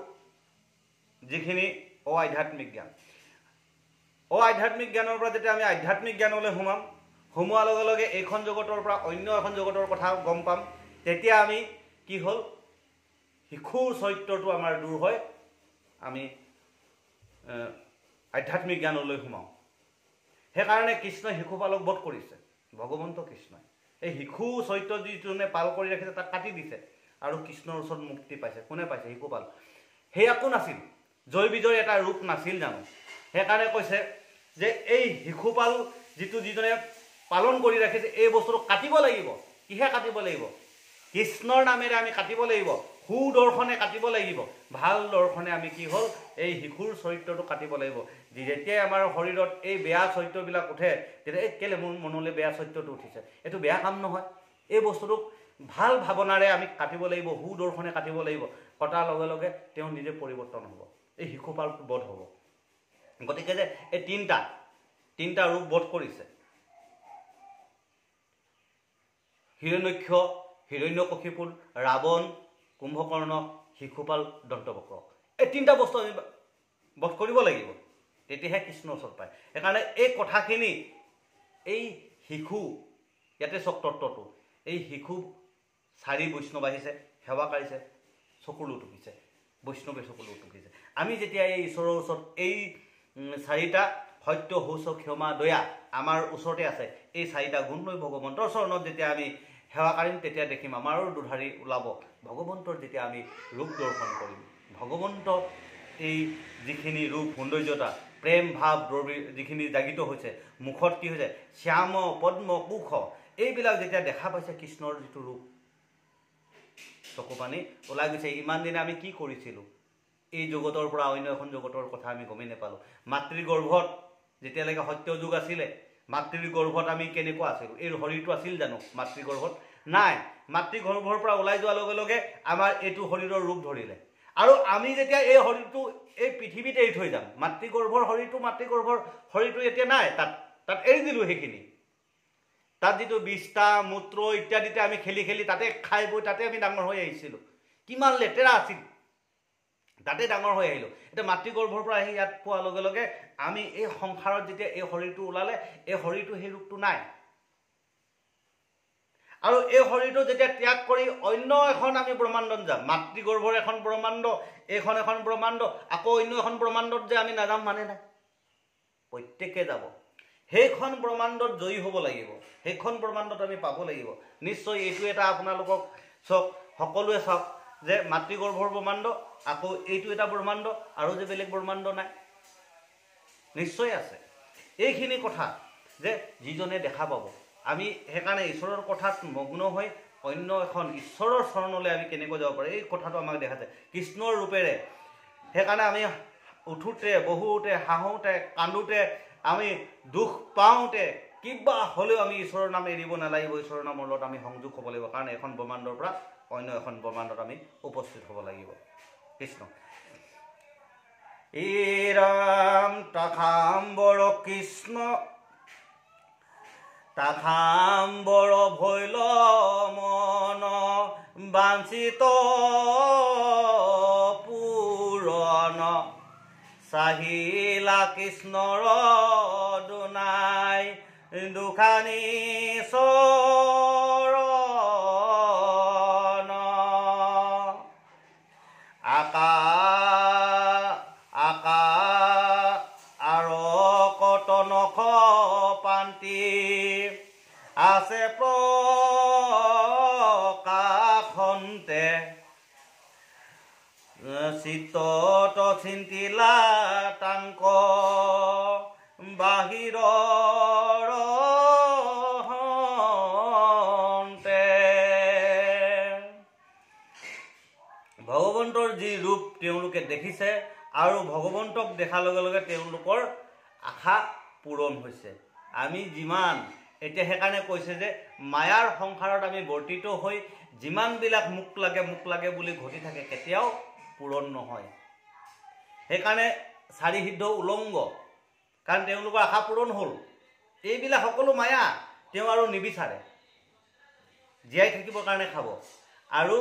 যিখিনি অআধ্যাত্মিক জ্ঞান অআধ্যাত্মিক জ্ঞানৰ পৰা যেতিয়া আমি আধ্যাত্মিক জ্ঞানলৈ সোমোৱাৰ লগে লগে এইখন জগতৰ পৰা অন্য এখন জগতৰ কথা গম পাম তেতিয়া আমি কি হ'ল শিশুৰ চৰিত্ৰটো আমাৰ দূৰ হয় আমি আধ্যাত্মিক জ্ঞানলৈ সোমাওঁ সেইকাৰণে কৃষ্ণই শিশুপালক বধ কৰিছে ভগৱন্ত কৃষ্ণই এই শিশু চৰিত্ৰ যিজনে পাল কৰি ৰাখিছে তাক কাটি দিছে আৰু কৃষ্ণৰ ওচৰত মুক্তি পাইছে কোনে পাইছে শিশুপাল সেয়া কোন আছিল জয় বিজয় এটা ৰূপ নাছিল জানো সেইকাৰণে কৈছে যে এই শিশুপাল যিজনে পালন কৰি ৰাখিছে এই বস্তুটো কাটিব লাগিব কিহে কাটিব লাগিব কৃষ্ণৰ নামেৰে আমি কাটিব লাগিব সুদৰ্শনে কাটিব লাগিব ভাল দৰ্শনে আমি কি হ'ল এই শিশুৰ চৰিত্ৰটো কাটিব লাগিব যেতিয়াই আমাৰ শৰীৰত এই বেয়া চৰিত্ৰবিলাক উঠে তেতিয়া কেলে মোৰ মনলৈ বেয়া চৰিত্ৰটো উঠিছে এইটো বেয়া কাম নহয় এই বস্তুটোক ভাল ভাৱনাৰে আমি কাটিব লাগিব সুদৰ্শনে কাটিব লাগিব কটাৰ লগে লগে তেওঁ নিজে পৰিৱৰ্তন হ'ব এই শিশুপাল বধ হ'ব গতিকে যে এই তিনিটা ৰূপ বধ কৰিছে হিৰণ্যক্ষ হিৰণ্যকশিপুৰ ৰাৱণ কুম্ভকৰ্ণ শিশুপাল দন্তবক্ৰ এই তিনিটা বস্তু আমি বধ কৰিব লাগিব তেতিয়াহে কৃষ্ণ ওচৰত পায় সেইকাৰণে এই কথাখিনি এই শিশু ইয়াতে চক্ৰত্বটো এই শিশু চাৰি বৈষ্ণৱ আহিছে সেৱা কৰিছে চকুলো টুকিছে বৈষ্ণৱে চকুলো টুকিছে আমি যেতিয়া এই ঈশ্বৰৰ ওচৰত এই চাৰিটা সত্য শৌচ ক্ষমা দয়া আমাৰ ওচৰতে আছে এই চাৰিটা গুণ লৈ ভগৱন্তৰ চৰণত যেতিয়া আমি সেৱা কৰিম তেতিয়া দেখিম আমাৰো দুধাৰি ওলাব ভগৱন্তৰ যেতিয়া আমি ৰূপ দৰ্শন কৰিম ভগৱন্ত এই যিখিনি ৰূপ সৌন্দৰ্যতা প্ৰেম ভাৱ যিখিনি জাগিত হৈছে মুখত কি হৈছে শ্যাম পদ্ম কুশ এইবিলাক যেতিয়া দেখা পাইছে কৃষ্ণৰ যিটো ৰূপ চকু পানী ওলাই গৈছে ইমান দিনে আমি কি কৰিছিলোঁ এই জগতৰ পৰা অন্য এখন জগতৰ কথা আমি গমেই নাপালোঁ মাতৃগৰ্ভত যেতিয়ালৈকে সত্যযুগ আছিলে মাতৃগৰ্ভত আমি কেনেকুৱা আছিলোঁ এই শৰীৰটো আছিল জানো মাতৃগৰ্ভত নাই মাতৃগৰ্ভৰ পৰা ওলাই যোৱাৰ লগে লগে আমাৰ এইটো শৰীৰৰ ৰূপ ধৰিলে আৰু আমি যেতিয়া এই শৰীৰটো এই পৃথিৱীত এৰি থৈ যাম, মাতৃগৰ্ভৰ শৰীৰটো এতিয়া নাই, তাত এৰি দিলোঁ সেইখিনি। তাত যিটো বিষ্ঠা মূত্ৰ ইত্যাদিতে আমি খেলি খেলি তাতে খাই বৈ তাতে আমি ডাঙৰ হৈ আহিছিলোঁ। কিমান লেতেৰা আছিল, তাতে ডাঙৰ হৈ আহিলোঁ। এতিয়া মাতৃগৰ্ভৰ পৰা আহি ইয়াত পোৱাৰ লগে লগে আমি এই সংসাৰত যেতিয়া এই শৰীৰটো ওলালে, এই শৰীৰটো সেই ৰূপটো নাই। আৰু এই শৰীৰটো যেতিয়া ত্যাগ কৰি অন্য এখন আমি ব্ৰহ্মাণ্ডত যাম, মাতৃগৰ্ভৰ এখন ব্ৰহ্মাণ্ড, এইখন এখন ব্ৰহ্মাণ্ড, আকৌ অন্য এখন ব্ৰহ্মাণ্ডত যে আমি নাযাম মানে নাই, প্ৰত্যেকে যাব। সেইখন ব্ৰহ্মাণ্ডত জয়ী হ'ব লাগিব, সেইখন ব্ৰহ্মাণ্ডত আমি পাব লাগিব। নিশ্চয় এইটো এটা আপোনালোকক চাওক, সকলোৱে চাওক যে মাতৃগৰ্ভৰ ব্ৰহ্মাণ্ড, আকৌ এইটো এটা ব্ৰহ্মাণ্ড, আৰু যে বেলেগ ব্ৰহ্মাণ্ড নাই, নিশ্চয় আছে। এইখিনি কথা যে যিজনে দেখা পাব, আমি সেইকাৰণে ঈশ্বৰৰ কথাত মগ্ন হৈ অন্য এখন ঈশ্বৰৰ চৰণলৈ আমি কেনেকৈ যাব পাৰোঁ, এই কথাটো আমাক দেখাইছে কৃষ্ণৰ ৰূপেৰে। সেইকাৰণে আমি উঠোঁতে বহোঁতে হাঁহোতে কান্দোতে আমি দুখ পাওঁতে কিবা হ'লেও আমি ঈশ্বৰৰ নাম এৰিব নালাগিব, ঈশ্বৰৰ নামৰ লগত আমি সংযোগ হ'ব লাগিব। কাৰণ এখন ব্ৰহ্মাণ্ডৰ পৰা অন্য এখন ব্ৰহ্মাণ্ডত আমি উপস্থিত হ'ব লাগিব। কৃষ্ণ ই ৰাম তাখাম্বৰ কৃষ্ণ তাখাম্বৰ ভৈল মন বাঞ্ছিত পূৰণ চাহিলা কৃষ্ণৰ দুনাই দুখানি চৰণ আকা আৰু কটনখ পান্তি আছে প্ৰকাশন্তে চিত্তত চিন্তিলা তাংক বাহিৰৰ ভগৱন্তৰ যি ৰূপ তেওঁলোকে দেখিছে, আৰু ভগৱন্তক দেখাৰ লগে লগে তেওঁলোকৰ আশা পূৰণ হৈছে। আমি যিমান এতিয়া সেইকাৰণে কৈছে যে মায়াৰ সংসাৰত আমি বৰ্তিত হৈ যিমানবিলাক মোক লাগে বুলি ঘটি থাকে কেতিয়াও পূৰণ নহয়। সেইকাৰণে চাৰি সিদ্ধ উলংগ, কাৰণ তেওঁলোকৰ আশা পূৰণ হ'ল। এইবিলাক সকলো মায়া, তেওঁ আৰু নিবিচাৰে, জীয়াই থাকিবৰ কাৰণে খাব। আৰু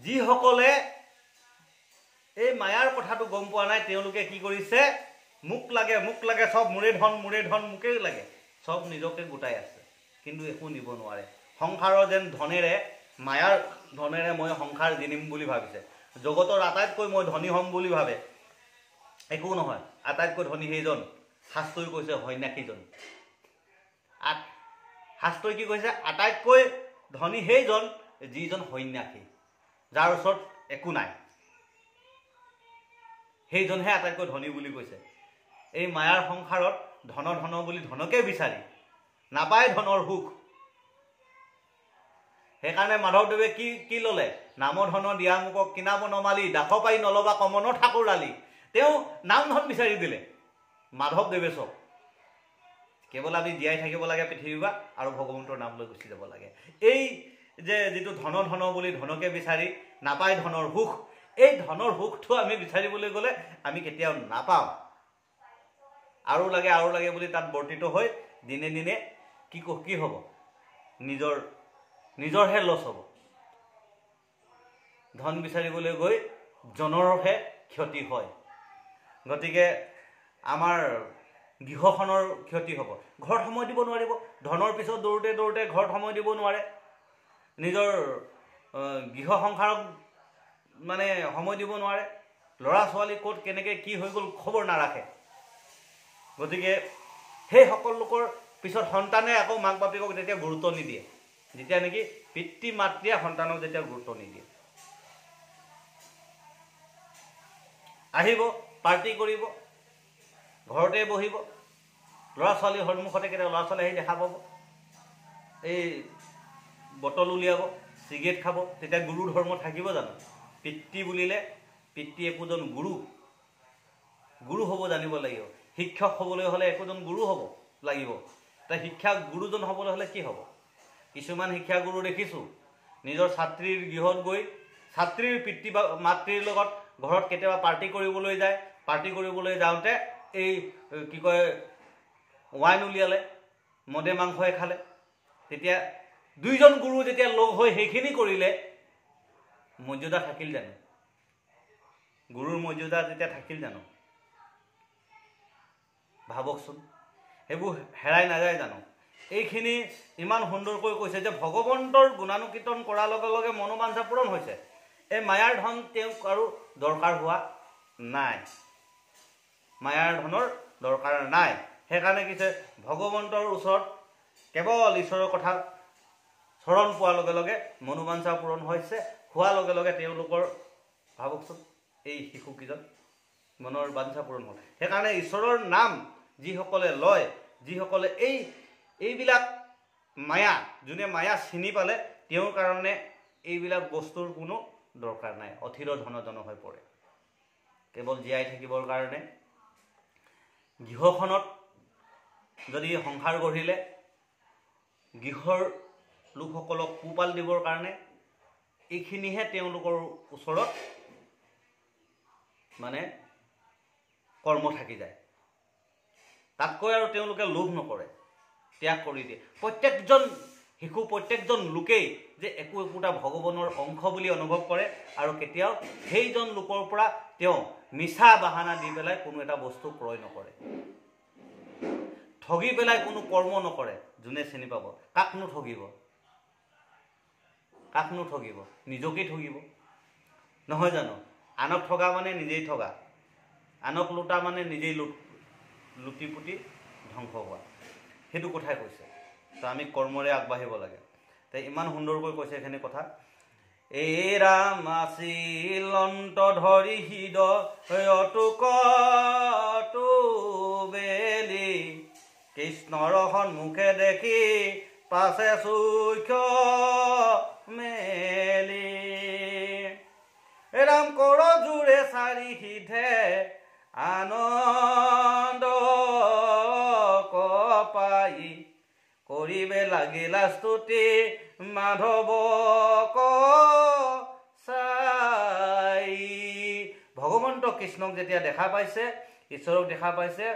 যিসকলে এই মায়াৰ কথাটো গম পোৱা নাই, তেওঁলোকে কি কৰিছে, মোক লাগে চব মোৰে ধন মোকেই লাগে, চব নিজকে গোটাই আছে, কিন্তু একো নিব নোৱাৰে। সংসাৰৰ যেন ধনেৰে, মায়াৰ ধনেৰে মই সংসাৰ জিনিম বুলি ভাবিছে। জগতৰ আটাইতকৈ মই ধনী হ'ম বুলি ভাবে, একো নহয়। আটাইতকৈ ধনী সেইজন, শাস্ত্ৰই কৈছে সন্যাসীজন। শাস্ত্ৰই কি কৈছে, আটাইতকৈ ধনী সেইজন যিজন সন্যাসী, যাৰ ওচৰত একো নাই, সেইজনহে আটাইতকৈ ধনী বুলি কৈছে। এই মায়াৰ সংসাৰত ধন বুলি ধনকে বিচাৰি নাপায় ধনৰ সুখ। সেইকাৰণে মাধৱদেৱে কি ল'লে, নাম ধন দিয়া মুকক কিনাব নমালি, দাস পাই নলবা কমন ঠাকুৰ আলি। তেওঁ নাম ধন বিচাৰি দিলে মাধৱদেৱে। চব কেৱল আমি জীয়াই থাকিব লাগে পৃথিৱীবা, আৰু ভগৱন্তৰ নাম লৈ গুচি যাব লাগে। এই যে যিটো ধন বুলি ধনকে বিচাৰি নাপায় ধনৰ সুখ, এই ধনৰ সুখটো আমি বিচাৰিবলৈ গ'লে আমি কেতিয়াও নাপাওঁ। আৰু লাগে বুলি তাত বৰ্তিত হৈ দিনে দিনে কি হ'ব, নিজৰহে লছ হ'ব। ধন বিচাৰিবলৈ গৈ জনৰহে ক্ষতি হয়। গতিকে আমাৰ গৃহখনৰ ক্ষতি হ'ব, ঘৰত সময় দিব নোৱাৰিব। ধনৰ পিছত দৌৰোতে ঘৰত সময় দিব নোৱাৰে, নিজৰ গৃহ সংসাৰক মানে সময় দিব নোৱাৰে। ল'ৰা ছোৱালী ক'ত কেনেকৈ কি হৈ গ'ল খবৰ নাৰাখে। গতিকে সেই সকলো লোকৰ পিছত সন্তানে আকৌ মাক বাপেকক তেতিয়া গুৰুত্ব নিদিয়ে, যেতিয়া নেকি পিতৃ মাতৃয়ে সন্তানক যেতিয়া গুৰুত্ব নিদিয়ে। আহিব পাৰ্টি কৰিব, ঘৰতে বহিব, ল'ৰা ছোৱালীৰ সন্মুখতে কেতিয়া ল'ৰা ছোৱালী আহি দেখা পাব, এই বটল উলিয়াব, চিগাৰেট খাব, তেতিয়া গুৰু ধৰ্ম থাকিব জানো? পিতৃ বুলিলে পিতৃ একোজন গুৰু হ'ব জানিব লাগিব। শিক্ষক হ'বলৈ হ'লে একোজন গুৰু হ'ব লাগিব। তাৰ শিক্ষা গুৰুজন হ'বলৈ হ'লে কি হ'ব? কিছুমান শিক্ষাগুৰু দেখিছোঁ নিজৰ ছাত্ৰীৰ গৃহত গৈ ছাত্ৰীৰ পিতৃ মাতৃৰ লগত ঘৰত কেতিয়াবা পাৰ্টি কৰিবলৈ যায়, পাৰ্টি কৰিবলৈ যাওঁতে এই কি কয় ৱাইন উলিয়ালে, মদে মাংসই খালে, তেতিয়া দুইজন গুৰু যেতিয়া লগ হৈ সেইখিনি কৰিলে, মৰ্যাদা থাকিল জানো? গুৰুৰ মৰ্যাদা যেতিয়া থাকিল জানো? ভাবকচোন, সেইবোৰ হেৰাই নাযায় জানো? এইখিনি ইমান সুন্দৰকৈ কৈছে যে ভগৱন্তৰ গুণানুকীৰ্তন কৰাৰ লগে লগে মনোবাঞ্ছা পূৰণ হৈছে। এই মায়াৰ ধন তেওঁক আৰু দৰকাৰ হোৱা নাই, মায়াৰ ধনৰ দৰকাৰ নাই। সেইকাৰণে কিছে ভগৱন্তৰ ওচৰত কেৱল ঈশ্বৰৰ কথা স্মৰণ পোৱাৰ লগে লগে মনোবাঞ্ছা পূৰণ হৈছে, হোৱাৰ লগে লগে তেওঁলোকৰ ভাবকচোন এই শিশুকেইজন মনৰ বাঞ্ছা পূৰণ হ'ল। সেইকাৰণে ঈশ্বৰৰ নাম যিসকলে লয়, যিসকলে এইবিলাক মায়া, যোনে মায়া চিনি পালে, তেওঁৰ কাৰণে এইবিলাক বস্তুৰ কোনো দৰকাৰ নাই, অথিৰ ধনজন হৈ পৰে। কেৱল জীয়াই থাকিবৰ কাৰণে গৃহখনত যদি সংসাৰ গঢ়িলে, গৃহৰ লোকসকলক পোহপাল দিবৰ কাৰণে এইখিনিহে তেওঁলোকৰ ওচৰত মানে কৰ্ম থাকি যায়। তাতকৈ আৰু তেওঁলোকে লোভ নকৰে, ত্যাগ কৰি দিয়ে। প্ৰত্যেকজন শিশু, প্ৰত্যেকজন লোকেই যে একোটা ভগৱানৰ অংশ বুলি অনুভৱ কৰে, আৰু কেতিয়াও সেইজন লোকৰ পৰা তেওঁ মিছা বাহানা দি পেলাই কোনো এটা বস্তু ক্ৰয় নকৰে, ঠগি পেলাই কোনো কৰ্ম নকৰে। যোনে চিনি পাব, কাকনো ঠগিব? কাকনো ঠগিব? নিজকেই ঠগিব, নহয় জানো? আনক ঠগা মানে নিজেই ঠগা, আনক লুটা মানে নিজেই লুটি পুটি ধ্বংস হোৱা, সেইটো কথাই কৈছে। তো আমি কৰ্মৰে আগবাঢ়িব লাগে। তো ইমান সুন্দৰকৈ কৈছে এইখিনি কথা। এই ৰাম আছিল অন্ত ধৰি হৃদয়তো বেলি, কৃষ্ণৰ সন্মুখে দেখি পাছে চুক্ষ মেলি, ৰাম কৰ জোৰে চাৰি সিধে আনন্দ কপাই, কৰিবে লাগিলা স্তুতি মাধৱ চাই। ভগৱন্ত কৃষ্ণক যেতিয়া দেখা পাইছে, ঈশ্বৰক দেখা পাইছে,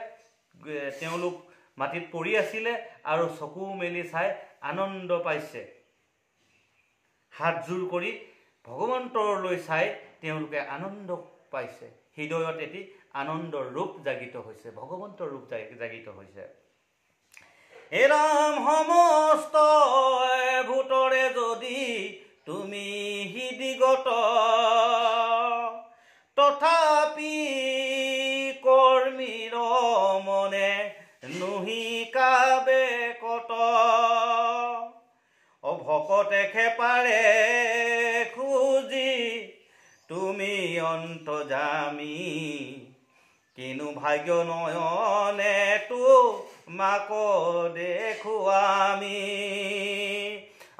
তেওঁলোক মাটিত পৰি আছিলে আৰু চকু মেলি চাই আনন্দ পাইছে। হাতযোৰ কৰি ভগৱন্তৰলৈ চাই তেওঁলোকে আনন্দ পাইছে। হৃদয়ত এটি আনন্দৰ ৰূপ জাগিত হৈছে, ভগৱন্তৰ ৰূপ জাগিত হৈছে। হে ৰাম সমস্ত ভূতৰে যদি তুমি হৃদিগত, তথাপি কৰ্মীৰ মনে নুহিকাবে কত, ভকতে খেপাৰে খুজি তুমি অন্তৰ্যামী, কিনো ভাগ্য নয়নে তোমাক দেখুৱামি।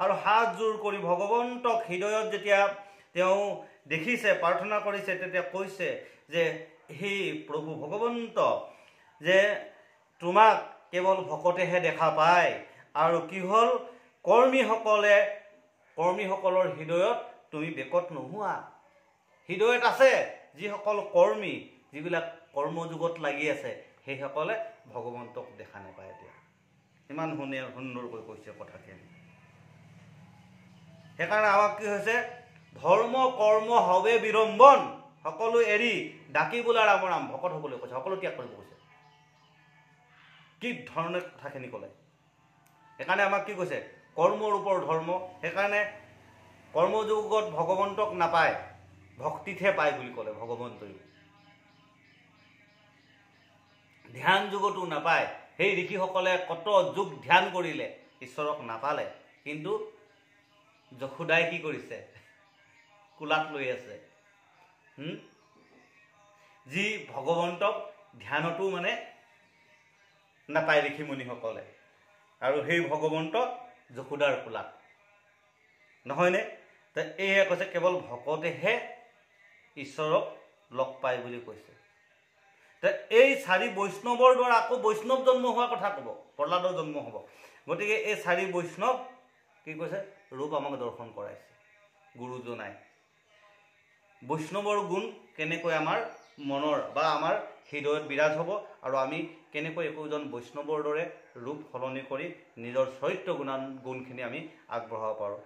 আৰু হাতযোৰ কৰি ভগৱন্তক হৃদয়ত যেতিয়া তেওঁ দেখিছে, প্ৰাৰ্থনা কৰিছে, তেতিয়া কৈছে যে হে প্ৰভু ভগৱন্ত, যে তোমাক কেৱল ভকতেহে দেখা পায়, আৰু কি হ'ল কৰ্মীসকলৰ হৃদয়ত তুমি বেকত নোহোৱা। হৃদয়ত আছে যিসকল কৰ্মী, যিবিলাক কৰ্মযুগত লাগি আছে, সেইসকলে ভগৱন্তক দেখা নাপায়। এতিয়া ইমান সুন্দৰকৈ কৈছে কথাখিনি। সেইকাৰণে আমাক কি হৈছে, ধৰ্ম কৰ্ম হবে বিড়ম্বন, সকলো এৰি ডাকি বোলা ৰাম ৰাম, ভকত হ'বলৈ কৈছে, সকলো ত্যাগ কৰিব কৈছে। কি ধৰণে কথাখিনি ক'লে। সেইকাৰণে আমাক কি কৈছে, কৰ্মৰ ওপৰত ধৰ্ম। সেইকাৰণে কৰ্মযুগত ভগৱন্তক নাপায়, ভক্তিতহে পায় বুলি ক'লে ভগৱন্তই। ধ্যান যুগতো নাপায়। সেই ঋষিসকলে কত যুগ ধ্যান কৰিলে, ঈশ্বৰক নাপালে, কিন্তু যশোদাই কি কৰিছে, কোলাত লৈ আছে। যি ভগৱন্তক ধ্যানতো মানে নাপায় ঋষিমুনিসকলে, আৰু সেই ভগৱন্ত যশোদাৰ কোলাত, নহয়নে? তো এয়ে কৈছে কেৱল ভকতেহে ঈশ্বৰক লগ পায় বুলি কৈছে। তো এই চাৰি বৈষ্ণৱৰ দ্বাৰা আকৌ বৈষ্ণৱ জন্ম হোৱাৰ কথা ক'ব, প্ৰহ্লাদৰ জন্ম হ'ব। গতিকে এই চাৰি বৈষ্ণৱ কি কৈছে, ৰূপ আমাক দৰ্শন কৰাইছে গুৰুজনাই। বৈষ্ণৱৰ গুণ কেনেকৈ আমাৰ মনৰ বা আমাৰ হৃদয়ত বিৰাজ হ'ব আৰু আমি কেনেকৈ একোজন বৈষ্ণৱৰ দৰে ৰূপ সলনি কৰি নিজৰ চৰিত্ৰ গুণখিনি আমি আগবঢ়াব পাৰোঁ।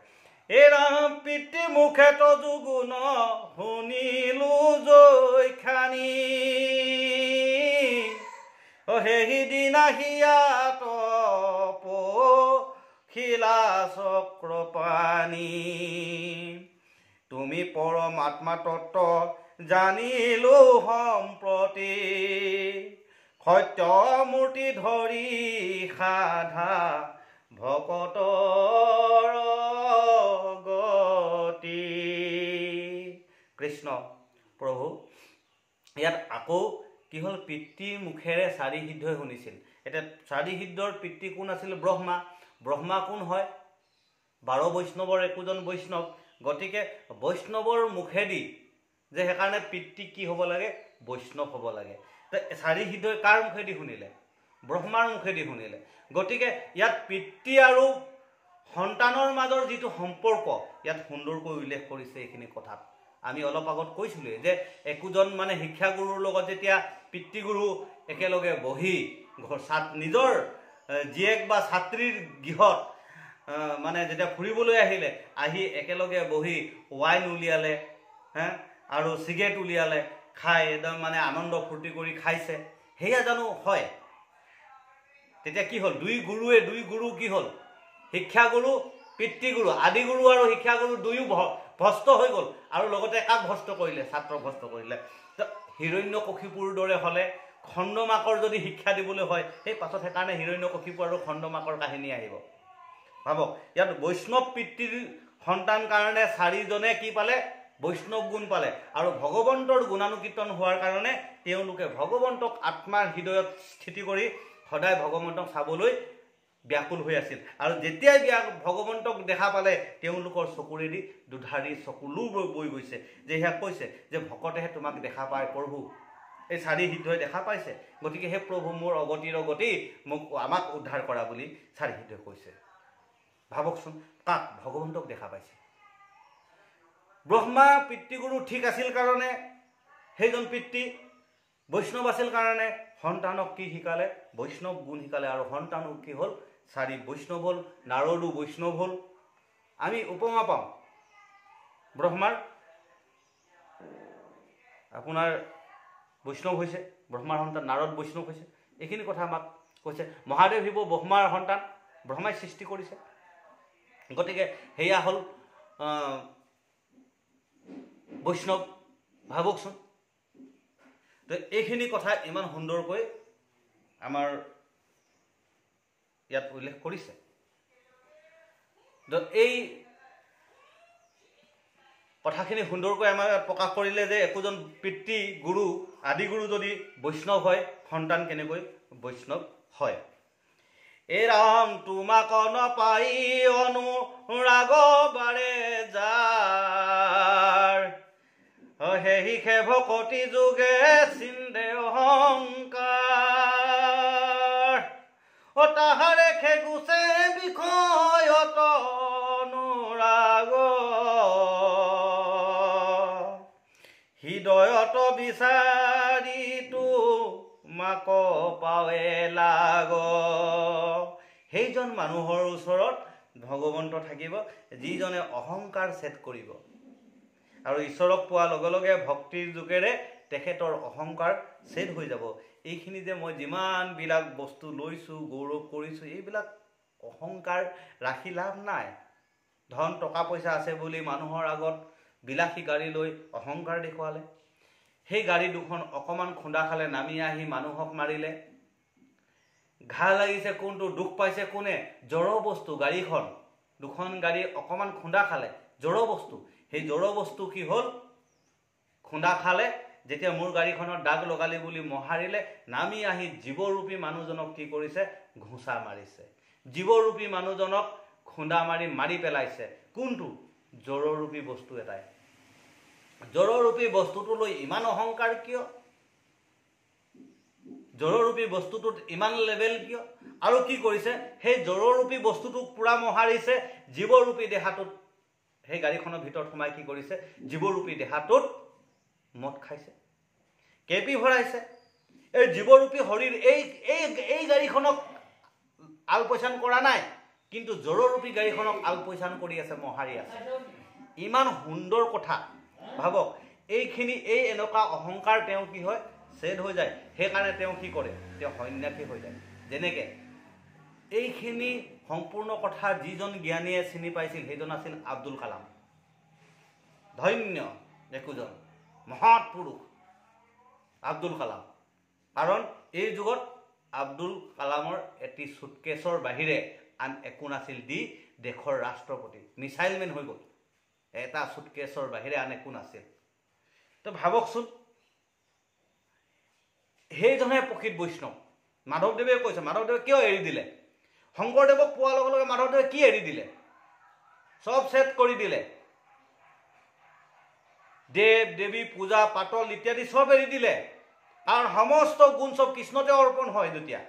এই ৰাম পিতৃ মুখে তজু গুণ শুনিলো জৈখানি সেইদিনা হিয়াত শিলা চক্ৰপাণী তুমি পৰমাত্মা তত্ত্ব জানিলো সম্প্ৰতি সত্যমূৰ্তি ধৰি সাধা ভকতৰ গতি। কৃষ্ণ প্ৰভু ইয়াত আকৌ কি হ'ল, পিতৃৰ মুখেৰে চাৰি সিদ্ধই শুনিছিল। এতিয়া চাৰি সিদ্ধৰ পিতৃ কোন আছিল? ব্ৰহ্মা। ব্ৰহ্মা কোন হয়? 12 বৈষ্ণৱৰ একোজন বৈষ্ণৱ। গতিকে বৈষ্ণৱৰ মুখেদি যে সেইকাৰণে পিতৃ কি হ'ব লাগে? বৈষ্ণৱ হ'ব লাগে। তো চাৰি সিদ্ধই কাৰ মুখেদি শুনিলে? ব্ৰহ্মাৰ মুখেদি শুনিলে। গতিকে ইয়াত পিতৃ আৰু সন্তানৰ মাজৰ যিটো সম্পৰ্ক ইয়াত সুন্দৰকৈ উল্লেখ কৰিছে এইখিনি কথাত। আমি অলপ আগত কৈছিলোঁৱেই যে একোজন মানে শিক্ষাগুৰুৰ লগত যেতিয়া পিতৃগুৰু একেলগে বহি নিজৰ জীয়েক বা ছাত্ৰীৰ গৃহত মানে যেতিয়া ফুৰিবলৈ আহিলে, আহি একেলগে বহি ৱাইন উলিয়ালে আৰু চিগাৰেট উলিয়ালে, খাই একদম মানে আনন্দ ফূৰ্তি কৰি খাইছে, সেয়া জানো হয়? তেতিয়া কি হ'ল? দুই গুৰু কি হ'ল? শিক্ষাগুৰু পিতৃগুৰু, আদিগুৰু আৰু শিক্ষাগুৰু দুয়ো ভ্ৰষ্ট হৈ গ'ল। আৰু লগতে কাক ভ্ৰষ্ট কৰিলে? ছাত্ৰক ভ্ৰষ্ট কৰিলে। হিৰণ্যকশিপুৰ দৰে হ'লে খণ্ডমাকৰ যদি শিক্ষা দিবলৈ হয়, সেই পাছত সেইকাৰণে হিৰণ্যকশিপু আৰু খণ্ডমাকৰ কাহিনী আহিব। ভাবক, ইয়াত বৈষ্ণৱ পিতৃৰ সন্তান কাৰণে চাৰিজনে কি পালে? বৈষ্ণৱ গুণ পালে। আৰু ভগৱন্তৰ গুণানুকীৰ্তন হোৱাৰ কাৰণে তেওঁলোকে ভগৱন্তক আত্মাৰ হৃদয়ত স্থিতি কৰি সদায় ভগৱন্তক চাবলৈ ব্যাকুল হৈ আছিল। আৰু যেতিয়াই ভগৱন্তক দেখা পালে তেওঁলোকৰ চকুৰেদি দুধাৰি চকুলো বৈ গৈছে, যে সেয়া কৈছে যে ভকতেহে তোমাক দেখা পায় প্ৰভু। এই চাৰি সিদ্ধই দেখা পাইছে, গতিকে হে প্ৰভু মোৰ অগতিৰ অগতি, আমাক উদ্ধাৰ কৰা বুলি চাৰি সিদ্ধই কৈছে। ভাবকচোন, কাক? ভগৱন্তক দেখা পাইছে। ব্ৰহ্মা পিতৃগুৰু ঠিক আছিল কাৰণে সেইজন পিতৃ, বৈষ্ণৱ আছিল কাৰণে সন্তানক কি শিকালে? বৈষ্ণৱ গুণ শিকালে। আৰু সন্তানো কি হ'ল? চাৰি বৈষ্ণৱ হ'ল। নাৰদো বৈষ্ণৱ হ'ল। আমি উপমা পাওঁ ব্ৰহ্মাৰ, আপোনাৰ বৈষ্ণৱ হৈছে, ব্ৰহ্মাৰ সন্তান নাৰদ বৈষ্ণৱ হৈছে। এইখিনি কথা আমাক কৈছে। মহাদেৱ শিৱ ব্ৰহ্মাৰ সন্তান, ব্ৰহ্মাই সৃষ্টি কৰিছে। গতিকে সেয়া হ'ল বৈষ্ণৱ। ভাবকচোন, তো এইখিনি কথা ইমান সুন্দৰকৈ আমাৰ ইয়াত উল্লেখ কৰিছে। তো এই কথাখিনি সুন্দৰকৈ আমাৰ প্ৰকাশ কৰিলে যে একোজন পিতৃ গুৰু আদিগুৰু যদি বৈষ্ণৱ হয়, সন্তান কেনেকৈ বৈষ্ণৱ হয়। এ ৰাম তোমাক নপাই অনুৰাগ বাৰে যাৰ, সেহিখে ভকতি যোগে চিন্দে অহংকাৰ, তাহাৰে খেগুছে বিষয়ত অনুৰাগ, হৃদয়ত বিচাৰিতো মাক পাৱে লাগ। সেইজন মানুহৰ ওচৰত ভগৱন্ত থাকিব যিজনে অহংকাৰ ছেদ কৰিব। আৰু ঈশ্বৰক পোৱাৰ লগে লগে ভক্তিৰ যোগেৰে তেখেতৰ অহংকাৰ ছেদ হৈ যাব। এইখিনি যে মই যিমানবিলাক বস্তু লৈছোঁ, গৌৰৱ কৰিছোঁ, এইবিলাক অহংকাৰ ৰাখি লাভ নাই। ধন টকা পইচা আছে বুলি মানুহৰ আগত বিলাসী গাড়ী লৈ অহংকাৰ দেখুৱালে, সেই গাড়ী দুখন অকণমান খুন্দা খালে নামি আহি মানুহক মাৰিলে। ঘা লাগিছে কোনটো? দুখ পাইছে কোনে? জড় বস্তু গাড়ীখন, দুখন গাড়ী অকণমান খুন্দা খালে, জড় বস্তু। সেই জড় বস্তু কি হ'ল? খুন্দা খালে, যেতিয়া মোৰ গাড়ীখনত দাগ লগালি বুলি মহাৰিলে, নামি আহি জীৱৰূপী মানুহজনক কি কৰিছে? ঘোঁচা মাৰিছে। জীৱৰূপী মানুহজনক খুন্দা মাৰি পেলাইছে। কোনটো? জড়ৰূপী বস্তু এটাই। জড়ৰূপী বস্তুটো লৈ ইমান অহংকাৰ কিয়? জড়ৰূপী বস্তুটোত ইমান লেভেল কিয়? আৰু কি কৰিছে? সেই জড়ৰূপী বস্তুটোক পুৰা মহাৰিছে, জীৱৰূপী দেহাটোত, সেই গাড়ীখনৰ ভিতৰত সোমাই কি কৰিছে? জীৱৰূপী দেহাটোত মদ খাইছে, কেপি ভৰাইছে। এই জীৱৰূপী হৰিৰ এই গাড়ীখনক আলপৈচান কৰা নাই, কিন্তু জড়ৰূপী গাড়ীখনক আলপৈচান কৰি আছে, মহাৰি আছে। ইমান সুন্দৰ কথা ভাবক। এইখিনি এনেকুৱা অহংকাৰ তেওঁ কি হয়, ছেদ হৈ যায়। সেইকাৰণে তেওঁ কি কৰে, তেওঁ সন্ন্যাসী হৈ যায়। যেনেকৈ এইখিনি সম্পূৰ্ণ কথা যিজন জ্ঞানীয়ে চিনি পাইছিল সেইজন আছিল আব্দুল কালাম। ধন্য একোজন মহৎ পুৰুষ আব্দুল কালাম। কাৰণ এই যুগত আব্দুল কালামৰ এটি চুটকেছৰ বাহিৰে আন একো নাছিল, দি দেশৰ ৰাষ্ট্ৰপতি মিছাইলমেন হৈ গ'ল। এটা চুটকেছৰ বাহিৰে আন একো নাছিল। তো ভাবকচোন, সেইজনে প্ৰকৃত বৈষ্ণৱ। মাধৱদেৱে কৈছে, মাধৱদেৱে কিয় এৰি দিলে? শংকৰদেৱক পোৱাৰ লগে লগে মাধৱদেৱে কি এৰি দিলে? চব ছেদ কৰি দিলে। দেৱ দেৱী পূজা পাতল ইত্যাদি চব এৰি দিলে। কাৰণ সমস্ত গুণ চব কৃষ্ণতে অৰ্পণ হয়। যেতিয়া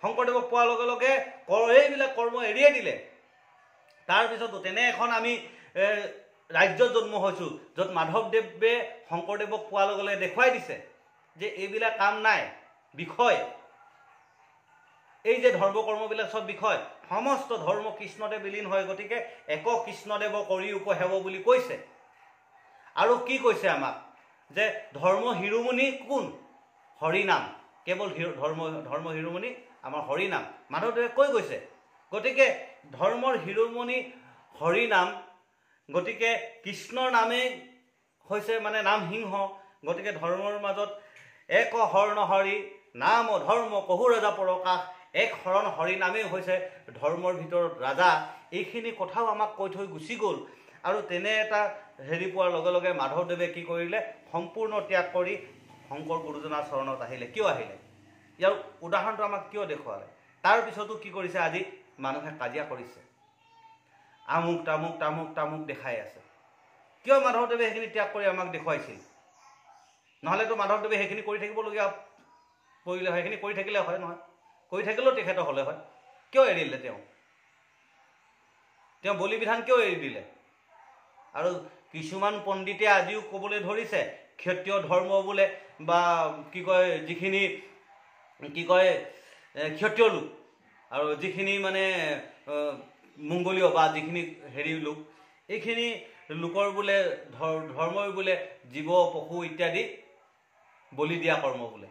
শংকৰদেৱক পোৱাৰ লগে লগে এইবিলাক কৰ্ম এৰিয়ে দিলে। তাৰপিছতো তেনে এখন আমি ৰাজ্যত জন্ম হৈছোঁ, য'ত মাধৱদেৱে শংকৰদেৱক পোৱাৰ লগে লগে দেখুৱাই দিছে যে এইবিলাক কাম নাই, বিষয়। এই যে ধৰ্ম কৰ্মবিলাক চব বিষয়, সমস্ত ধৰ্ম কৃষ্ণতে বিলীন হয়। গতিকে এক কৃষ্ণদেৱ কৰি উপসেৱ বুলি কৈছে। আৰু কি কৈছে আমাক, যে ধৰ্ম শিৰোমণি কোন? হৰিনাম। কেৱল ধৰ্ম শিৰোমণি আমাৰ হৰিনাম, মাধৱদেৱে কৈ গৈছে। গতিকে ধৰ্মৰ শিৰোমণি হৰিনাম। গতিকে কৃষ্ণৰ নামেই হৈছে মানে নাম সিংহ। গতিকে ধৰ্মৰ মাজত এক শৰণ হৰি নাম ধৰ্ম কহু ৰজা প্ৰকাশ। এক শৰণ হৰি নামেই হৈছে ধৰ্মৰ ভিতৰত ৰাজা। এইখিনি কথাও আমাক কৈ থৈ গুচি গ'ল। আৰু তেনে এটা পোৱাৰ লগে লগে মাধৱদেৱে কি কৰিলে, সম্পূৰ্ণ ত্যাগ কৰি শংকৰ গুৰুজনাৰ চৰণত আহিলে। কিয় আহিলে? ইয়াৰ উদাহৰণটো আমাক কিয় দেখুৱালে? তাৰপিছতো কি কৰিছে, আজি মানুহে কাজিয়া কৰিছে, আমুক তামুক তামুক তামুক দেখাই আছে। কিয় মাধৱদেৱে সেইখিনি ত্যাগ কৰি আমাক দেখুৱাইছিল? নহ'লেতো মাধৱদেৱে সেইখিনি কৰি থাকিবলগীয়া পৰিলে হয়, সেইখিনি কৰি থাকিলে হয় নহয়, কৰি থাকিলেও তেখেতৰ হ'লে হয়। কিয় এৰিলে তেওঁ বলি বিধান কিয় এৰি দিলে? আৰু কিছুমান পণ্ডিতে আজিও ক'বলৈ ধৰিছে ক্ষত্ৰিয় ধৰ্ম বোলে, বা কি কয়, যিখিনি কি কয় ক্ষত্ৰিয় লোক আৰু যিখিনি মানে মংগোলীয় বা যিখিনি লোক, এইখিনি লোকৰ বোলে ধৰ্মই বোলে জীৱ পশু ইত্যাদি বলি দিয়া কৰ্ম বোলে।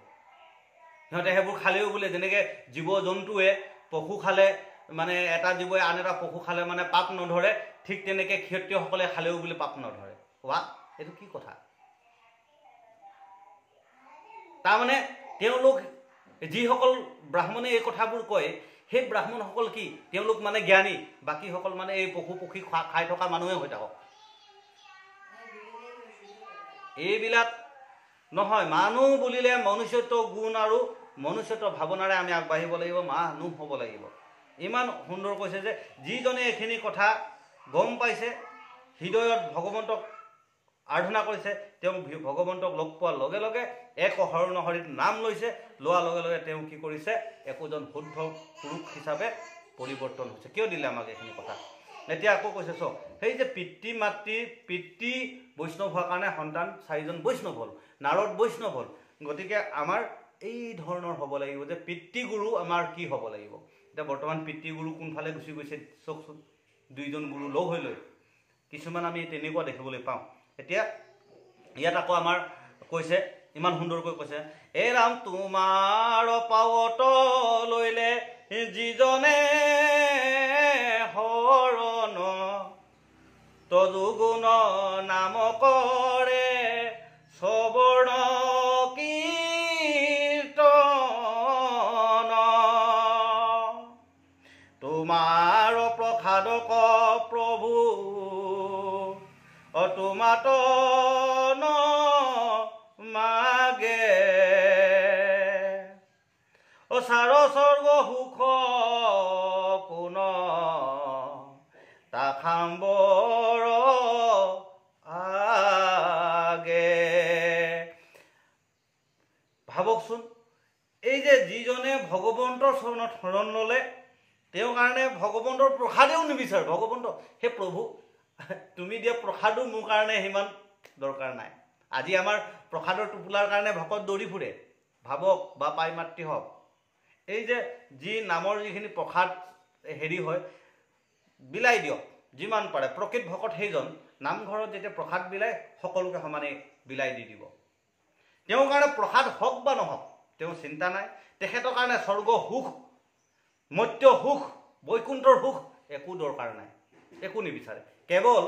সিহঁতে সেইবোৰ খালেও বোলে, যেনেকৈ জীৱ জন্তুৱে পশু খালে মানে এটা জীৱই আন এটা পশু খালে মানে পাপ নধৰে, ঠিক তেনেকৈ ক্ষত্ৰিয়সকলে খালেও বোলে পাপ নধৰে। এইটো কি কথা? তাৰমানে তেওঁলোক, যিসকল ব্ৰাহ্মণে এই কথাবোৰ কয়, সেই ব্ৰাহ্মণসকল কি, তেওঁলোক মানে জ্ঞানী, বাকীসকল মানে এই পশু পক্ষী খাই থকা মানুহে হৈ থাকক। এইবিলাক নহয়। মানুহ বুলিলে মনুষ্যত্ব গুণ আৰু মনুষ্যত্ব ভাৱনাৰে আমি আগবাঢ়িব লাগিব, মানুহ হ'ব লাগিব। ইমান সুন্দৰ কৈছে যে যিজনে এইখিনি কথা গম পাইছে, হৃদয়ত ভগৱন্তক আৰাধনা কৰিছে, তেওঁ ভগৱন্তক লগ পোৱাৰ লগে লগে এক শৰণ হৰিত নাম লৈছে। লোৱাৰ লগে লগে তেওঁ কি কৰিছে, একোজন শুদ্ধ পুৰুষ হিচাপে পৰিৱৰ্তন হৈছে। কিয় দিলে আমাক এইখিনি কথা? এতিয়া আকৌ কৈছে, চক সেই যে পিতৃ বৈষ্ণৱ হোৱাৰ কাৰণে সন্তান 4জন বৈষ্ণৱ হ'ল, নাৰদ বৈষ্ণৱ হ'ল। গতিকে আমাৰ এই ধৰণৰ হ'ব লাগিব যে পিতৃগুৰু আমাৰ কি হ'ব লাগিব। এতিয়া বৰ্তমান পিতৃগুৰু কোনফালে গুচি গৈছে চাওকচোন, 2জন গুৰু লগ হৈ লৈ। কিছুমান আমি তেনেকুৱা দেখিবলৈ পাওঁ। এতিয়া ইয়াত আকৌ আমাৰ কৈছে, ইমান সুন্দৰকৈ কৈছে, এ ৰাম তোমাৰ পাৱত লৈলে যিজনে শৰণ, তদুগুণ নাম কৰে সবৰ্ণ কীৰ্তন, তোমাৰ প্ৰসাদক প্ৰভু তোমাত মাগে, চাৰ স্বৰ্গ সুখ কোন তাখাম্বৰ আগে। ভাবকচোন, এই যে যিজনে ভগৱন্তৰ চৰণত শৰণ ল'লে, তেওঁৰ কাৰণে ভগৱন্তৰ প্ৰসাদেও নিবিচাৰে। ভগৱন্ত, সেই প্ৰভু তুমি দিয়া প্ৰসাদো মোৰ কাৰণে সিমান দৰকাৰ নাই, আজি আমাৰ প্ৰসাদৰ টোপোলাৰ কাৰণে ভকত দৌৰি ফুৰে, ভাবক বা পাই মাতৃ হওক। এই যে যি নামৰ যিখিনি প্ৰসাদ হেৰি হয়, বিলাই দিয়ক যিমান পাৰে। প্ৰকৃত ভকত সেইজন নামঘৰত যেতিয়া প্ৰসাদ বিলাই সকলোকে সমানে বিলাই দি দিব। তেওঁৰ কাৰণে প্ৰসাদ হওক বা নহওক তেওঁ চিন্তা নাই। তেখেতৰ কাৰণে স্বৰ্গ সুখ, মৰ্ত্য সুখ, বৈকুণ্ঠৰ সুখ একো দৰকাৰ নাই, একো নিবিচাৰে। কেৱল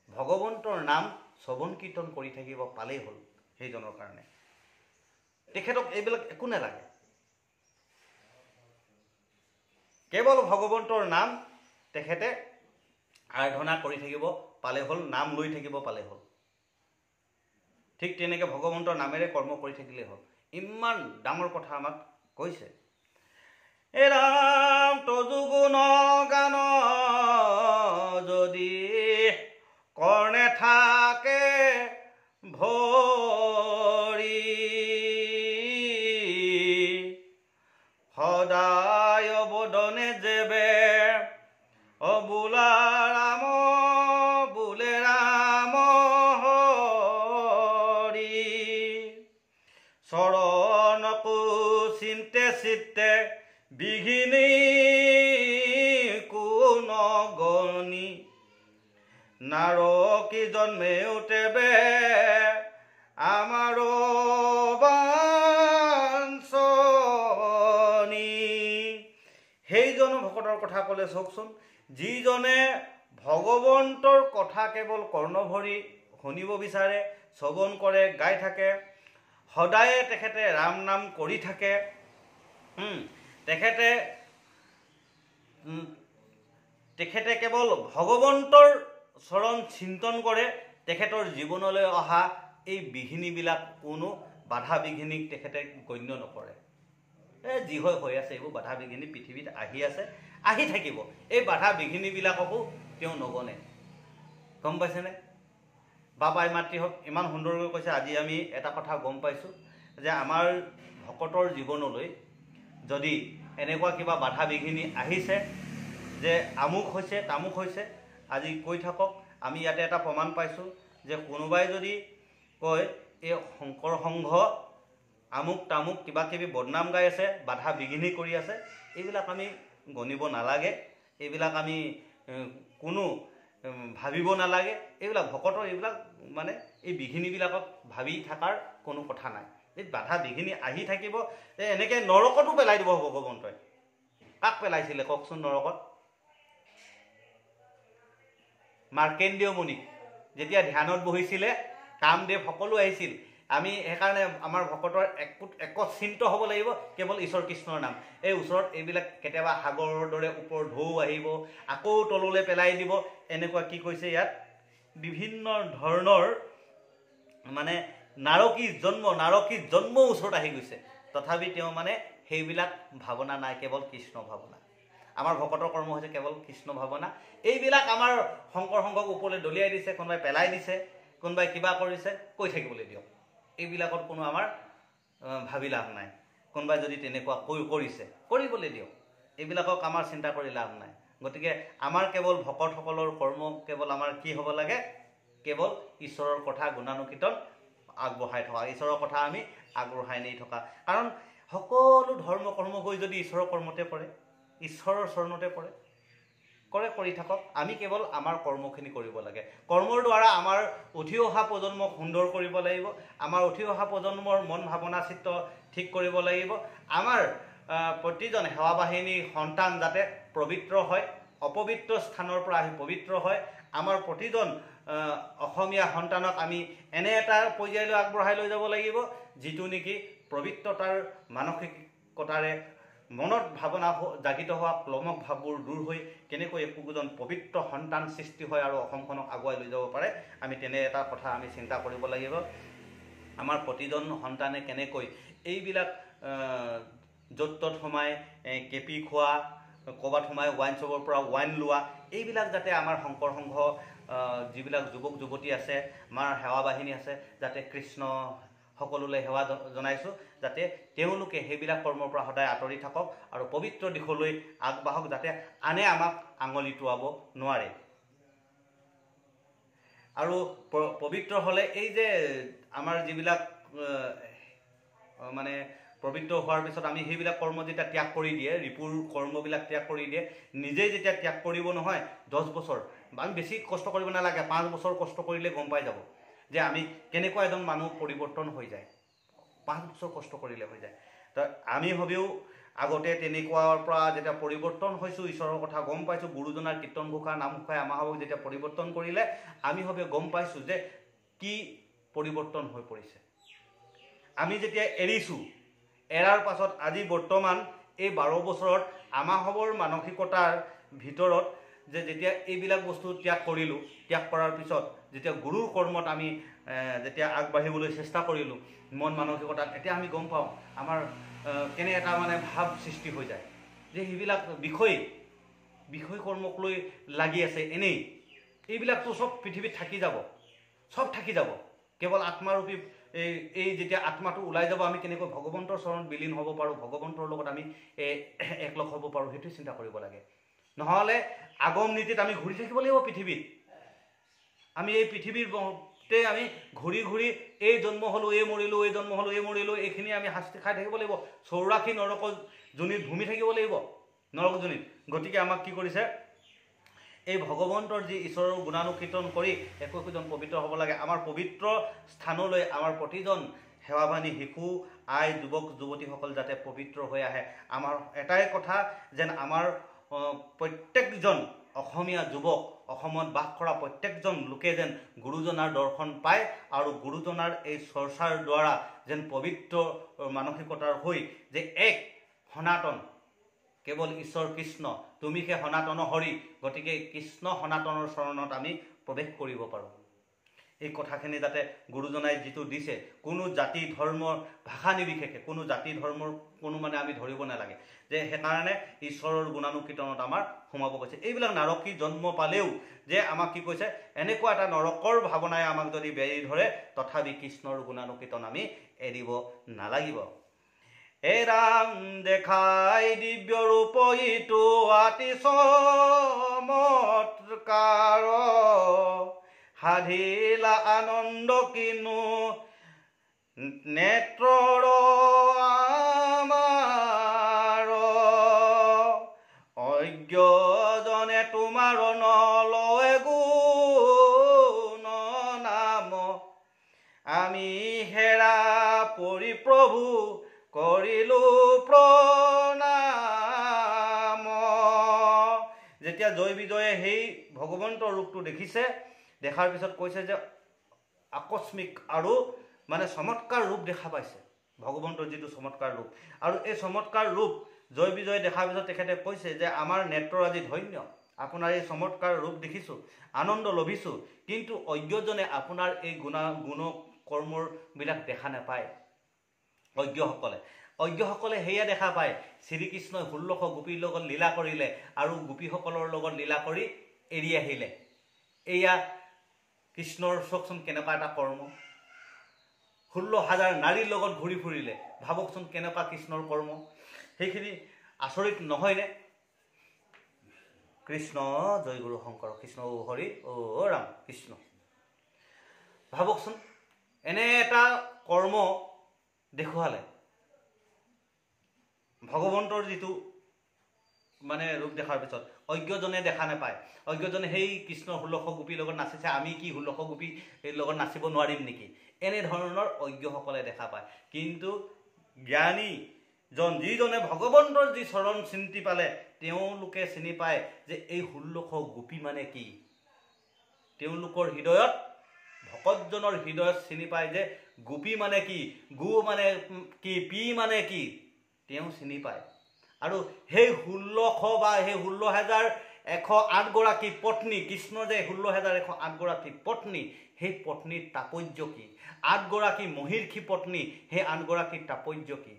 ভগৱন্তৰ নাম শ্ৰৱণ কীৰ্তন কৰি থাকিব পালেই হ'ল সেইজনৰ কাৰণে। তেখেতক এইবিলাক একো নালাগে। কেৱল ভগৱন্তৰ নাম তেখেতে আৰাধনা কৰি থাকিব পালে হ'ল, নাম লৈ থাকিব পালে হ'ল। ঠিক তেনেকৈ ভগৱন্তৰ নামেৰে কৰ্ম কৰি থাকিলেই হ'ল। ইমান ডাঙৰ কথা আমাক কৈছে। এ ৰাম তজু গুণ গান যদি কৰ্ণে থাকে ভৰি, সদায় বদনে যেবে অবোলা ৰাম বোলে ৰাম হৰি, চৰণকো চিন্তে চিত্তে বিঘিনি কোন গণি, নাৰকী জন্মে উঠেবে আমাৰো বাঞ্ছনি। সেইজন ভকতৰ কথা ক'লে চাওকচোন, যিজনে ভগৱন্তৰ কথা কেৱল কৰ্ণভৰি শুনিব বিচাৰে, শ্ৰৱণ কৰে, গাই থাকে, সদায়ে তেখেতে ৰাম নাম কৰি থাকে, তেখেতে কেৱল ভগৱন্তৰ চৰণ চিন্তন কৰে, তেখেতৰ জীৱনলৈ অহা এই বিঘিনিবিলাক কোনো বাধা বিঘিনিক তেখেতে গণ্য নকৰে। যি হৈ আছে এইবোৰ বাধা বিঘিনি পৃথিৱীত আহি আছে, আহি থাকিব। এই বাধা বিঘিনিবিলাককো তেওঁ নগণে। গম পাইছেনে? বাবাই মাতৃহঁত ইমান সুন্দৰকৈ কৈছে। আজি আমি এটা কথা গম পাইছোঁ যে আমাৰ ভকতৰ জীৱনলৈ যদি এনেকুৱা কিবা বাধা বিঘিনি আহিছে, যে আমুক হৈছে তামুক হৈছে, আজি কৈ থাকক। আমি ইয়াতে এটা প্ৰমাণ পাইছোঁ যে কোনোবাই যদি কয় এই শংকৰ সংঘ আমুক তামুক কিবা কিবি বদনাম গাই আছে, বাধা বিঘিনি কৰি আছে, এইবিলাক আমি গণিব নালাগে, এইবিলাক আমি কোনো ভাবিব নালাগে। এইবিলাক ভকতৰ এইবিলাক মানে এই বিঘিনিবিলাকক ভাবি থকাৰ কোনো কথা নাই। এই বাধা বিঘিনি আহি থাকিব। এনেকৈ নৰকতো পেলাই দিব ভগৱন্তই। কাক পেলাইছিলে কওকচোন নৰকত? মাৰ্কেন্দ্ৰীয় মুনিক। যেতিয়া ধ্যানত বহিছিলে, কামদেৱ সকলো আহিছিল। আমি সেইকাৰণে আমাৰ ভকতৰ একচিন্ত হ'ব লাগিব কেৱল ঈশ্বৰ কৃষ্ণৰ নাম। এই ওচৰত এইবিলাক কেতিয়াবা সাগৰৰ দৰে ওপৰ ঢৌ আহিব, আকৌ তললৈ পেলাই দিব, এনেকুৱা কি কৈছে ইয়াত বিভিন্ন ধৰণৰ মানে নাৰকী জন্ম ওচৰত আহি গৈছে। তথাপি তেওঁ মানে সেইবিলাক ভাৱনা নাই, কেৱল কৃষ্ণ ভাৱনা। আমাৰ ভকতৰ কৰ্ম হৈছে কেৱল কৃষ্ণ ভাৱনা। এইবিলাক আমাৰ শংকৰ সংঘক ওপৰলৈ দলিয়াই দিছে, কোনোবাই পেলাই দিছে, কোনোবাই কিবা কৰিছে, কৈ থাকিবলৈ দিয়ক। এইবিলাকত কোনো আমাৰ ভাবি লাভ নাই। কোনোবাই যদি তেনেকুৱা কৰিছে কৰিবলৈ দিয়ক। এইবিলাকক আমাৰ চিন্তা কৰি লাভ নাই। গতিকে আমাৰ কেৱল ভকতসকলৰ কৰ্ম কেৱল আমাৰ কি হ'ব লাগে? কেৱল ঈশ্বৰৰ কথা গুণানুকীৰ্তন আগবঢ়াই থকা, ঈশ্বৰৰ কথা আমি আগবঢ়াই নি থকা। কাৰণ সকলো ধৰ্ম কৰ্ম গৈ যদি ঈশ্বৰৰ কৰ্মতে পৰে, ঈশ্বৰৰ চৰণতে পৰে, কৰি থাকক। আমি কেৱল আমাৰ কৰ্মখিনি কৰিব লাগে। কৰ্মৰ দ্বাৰা আমাৰ উঠি অহা প্ৰজন্মক সুন্দৰ কৰিব লাগিব। আমাৰ উঠি অহা প্ৰজন্মৰ মন ভাৱনা চিত্ৰ ঠিক কৰিব লাগিব। আমাৰ প্ৰতিজন সেৱা বাহিনীৰ সন্তান যাতে পবিত্ৰ হয়, অপবিত্ৰ স্থানৰ পৰা আহি পবিত্ৰ হয়। আমাৰ প্ৰতিজন অসমীয়া সন্তানক আমি এনে এটা পৰ্যায়লৈ আগবঢ়াই লৈ যাব লাগিব, যিটো নেকি পবিত্ৰতাৰ মানসিকতাৰে মনত ভাৱনা জাগিত হোৱা ক্লমক ভাৱবোৰ দূৰ হৈ কেনেকৈ একোজন পবিত্ৰ সন্তান সৃষ্টি হয় আৰু অসমখনক আগুৱাই লৈ যাব পাৰে, আমি তেনে এটা কথা আমি চিন্তা কৰিব লাগিব। আমাৰ প্ৰতিজন সন্তানে কেনেকৈ এইবিলাক য'ত ত'ত সোমাই কেপি খোৱা, ক'ৰবাত সোমাই ৱাইন শ্বপৰ পৰা ৱাইন লোৱা, এইবিলাক যাতে আমাৰ শংকৰ সংঘ যিবিলাক যুৱক যুৱতী আছে, আমাৰ সেৱা বাহিনী আছে, যাতে কৃষ্ণ সকলোলৈ সেৱা জনাইছোঁ, যাতে তেওঁলোকে সেইবিলাক কৰ্মৰ পৰা সদায় আঁতৰি থাকক আৰু পবিত্ৰ দিশলৈ আগবাঢ়ক, যাতে আনে আমাক আঙুলি টোৱাব নোৱাৰে। আৰু পবিত্ৰ হ'লে এই যে আমাৰ যিবিলাক মানে পবিত্ৰ হোৱাৰ পিছত আমি সেইবিলাক কৰ্ম যেতিয়া ত্যাগ কৰি দিয়ে, ৰিপুৰ কৰ্মবিলাক ত্যাগ কৰি দিয়ে, নিজেই যেতিয়া ত্যাগ কৰিব নহয় 10 বছৰ, আমি বেছি কষ্ট কৰিব নালাগে, 5 বছৰ কষ্ট কৰিলে গম পাই যাব যে আমি কেনেকুৱা এজন মানুহ পৰিৱৰ্তন হৈ যায়। 5 বছৰ কষ্ট কৰিলে হৈ যায়। তো আমি ভাবিও আগতে তেনেকুৱাৰ পৰা যেতিয়া পৰিৱৰ্তন হৈছোঁ, ঈশ্বৰৰ কথা গম পাইছোঁ, গুৰুজনাৰ কীৰ্তন ঘোষা নামঘোষাই আমাক যেতিয়া পৰিৱৰ্তন কৰিলে, আমি ভাবে গম পাইছোঁ যে কি পৰিৱৰ্তন হৈ পৰিছে। আমি যেতিয়া এৰিছোঁ, এৰাৰ পাছত আজি বৰ্তমান এই 12 বছৰত আমাহবৰ মানসিকতাৰ ভিতৰত যে যেতিয়া এইবিলাক বস্তু ত্যাগ কৰিলোঁ, ত্যাগ কৰাৰ পিছত যেতিয়া গুৰুৰ কৰ্মত আমি যেতিয়া আগবাঢ়িবলৈ চেষ্টা কৰিলোঁ মন মানসিকতাত, এতিয়া আমি গম পাওঁ আমাৰ কেনে এটা মানে ভাৱ সৃষ্টি হৈ যায় যে সেইবিলাক বিষয় কৰ্মক লৈ লাগি আছে এনেই, এইবিলাকতো চব পৃথিৱীত থাকি যাব, চব থাকি যাব, কেৱল আত্মাৰূপী এই যেতিয়া আত্মাটো ওলাই যাব আমি কেনেকৈ ভগৱন্তৰ চৰণত বিলীন হ'ব পাৰোঁ, ভগৱন্তৰ লগত আমি একলগ হ'ব পাৰোঁ, সেইটোৱে চিন্তা কৰিব লাগে। নহ'লে আগম নীতিত আমি ঘূৰি থাকিব লাগিব পৃথিৱীত। আমি এই পৃথিৱীৰতে আমি ঘূৰি ঘূৰি এই জন্ম হ'লোঁ, এই মৰিলোঁ, এই জন্ম হ'লোঁ, এই মৰিলোঁ, এইখিনি আমি শাস্তি খাই থাকিব লাগিব। 84 নৰক যোনিত ভূমি থাকিব লাগিব, নৰক যোনিত। গতিকে আমাক কি কৰিছে, এই ভগৱন্তৰ যি ঈশ্বৰৰ গুণানুকীৰ্তন কৰি একোজন পবিত্ৰ হ'ব লাগে। আমাৰ পবিত্ৰ স্থানলৈ আমাৰ প্ৰতিজন সেৱাভানী শিশু, আই, যুৱক যুৱতীসকল যাতে পবিত্ৰ হৈ আহে। আমাৰ এটাই কথা যেন আমাৰ প্ৰত্যেকজন অসমীয়া যুৱক, অসমত বাস কৰা প্ৰত্যেকজন লোকে যেন গুৰুজনাৰ দৰ্শন পায় আৰু গুৰুজনাৰ এই চৰ্চাৰ দ্বাৰা যেন পবিত্ৰ মানসিকতাৰ হৈ যে এক সনাতন, কেৱল ঈশ্বৰ কৃষ্ণ, তুমি সে সনাতন হৰি, গতিকে কৃষ্ণ সনাতনৰ চৰণত আমি প্ৰৱেশ কৰিব পাৰোঁ। এই কথাখিনি যাতে গুৰুজনাই যিটো দিছে, কোনো জাতি ধৰ্ম ভাষা নিৰ্বিশেষে, কোনো জাতি ধৰ্মৰ কোনো মানে আমি ধৰিব নালাগে, যে সেইকাৰণে ঈশ্বৰৰ গুণানুকীৰ্তনত আমাৰ সোমাব কৈছে। এইবিলাক নাৰকী জন্ম পালেও যে আমাক কি কৈছে, এনেকুৱা এটা নৰকৰ ভাৱনাই আমাক যদি বেৰি ধৰে, তথাপি কৃষ্ণৰ গুণানুকীৰ্তন আমি এৰিব নালাগিব। এ ৰাম দেখাই দিব্য ৰূপ ইটো অতি চমৎকাৰ, সাধিলা আনন্দ কিনো নেত্ৰৰ আমাৰ, অজ্ঞজনে তোমাৰ নলয় গুণ নাম, আমি হেৰা পৰি প্ৰভু কৰিলোঁ প্ৰণাম। যেতিয়া জয় বিজয়ে সেই ভগৱন্তৰ ৰূপটো দেখিছে, দেখাৰ পিছত কৈছে যে আকস্মিক আৰু মানে চমৎকাৰ ৰূপ দেখা পাইছে, ভগৱন্তৰ যিটো চমৎকাৰ ৰূপ। আৰু এই চমৎকাৰ ৰূপ জয় বিজয় দেখাৰ পিছত তেখেতে কৈছে যে আমাৰ নেত্ৰ আজি ধন্য, আপোনাৰ এই চমৎকাৰ ৰূপ দেখিছোঁ, আনন্দ লভিছোঁ, কিন্তু অজ্ঞজনে আপোনাৰ এই গুণ কৰ্মবিলাক দেখা নাপায়। অজ্ঞসকলে সেয়া দেখা পায়, শ্ৰীকৃষ্ণই 1600 গোপীৰ লগত লীলা কৰিলে আৰু গোপীসকলৰ লগত লীলা কৰি এৰি আহিলে। এয়া কৃষ্ণৰ চাওকচোন কেনেকুৱা এটা কৰ্ম, 16,000 নাৰীৰ লগত ঘূৰি ফুৰিলে, ভাবকচোন কেনেকুৱা কৃষ্ণৰ কৰ্ম। সেইখিনি আচৰিত নহয়নে? কৃষ্ণ জয় গুৰু শংকৰ, কৃষ্ণ হৰি অ ৰাম কৃষ্ণ। ভাবকচোন এনে এটা কৰ্ম দেখুৱালে, ভগৱন্তৰ যিটো মানে ৰূপ দেখাৰ পিছত অজ্ঞজনে দেখা নাপায়। অজ্ঞজনে সেই কৃষ্ণ 1600 গোপীৰ লগত নাচিছে, আমি কি 1600 গোপীৰ লগত নাচিব নোৱাৰিম নেকি, এনেধৰণৰ অজ্ঞসকলে দেখা পায়। কিন্তু জ্ঞানীজন, যিজনে ভগৱন্তৰ যি চৰণ চিন্তি পালে, তেওঁলোকে চিনি পায় যে এই 1600 গোপী মানে কি। তেওঁলোকৰ হৃদয়ত, ভকতজনৰ হৃদয়ত চিনি পায় যে গোপী মানে কি, গো মানে কি, পি মানে কি, তেওঁ চিনি পায়। আৰু সেই 1600 বা সেই 16,108 গৰাকী পত্নী, কৃষ্ণৰ যে 16,108 গৰাকী পত্নী, সেই পত্নীৰ তাৎপৰ্য কি, 8 গৰাকী মহিষী পত্নী, সেই 8 গৰাকীৰ তাৎপৰ্য কি,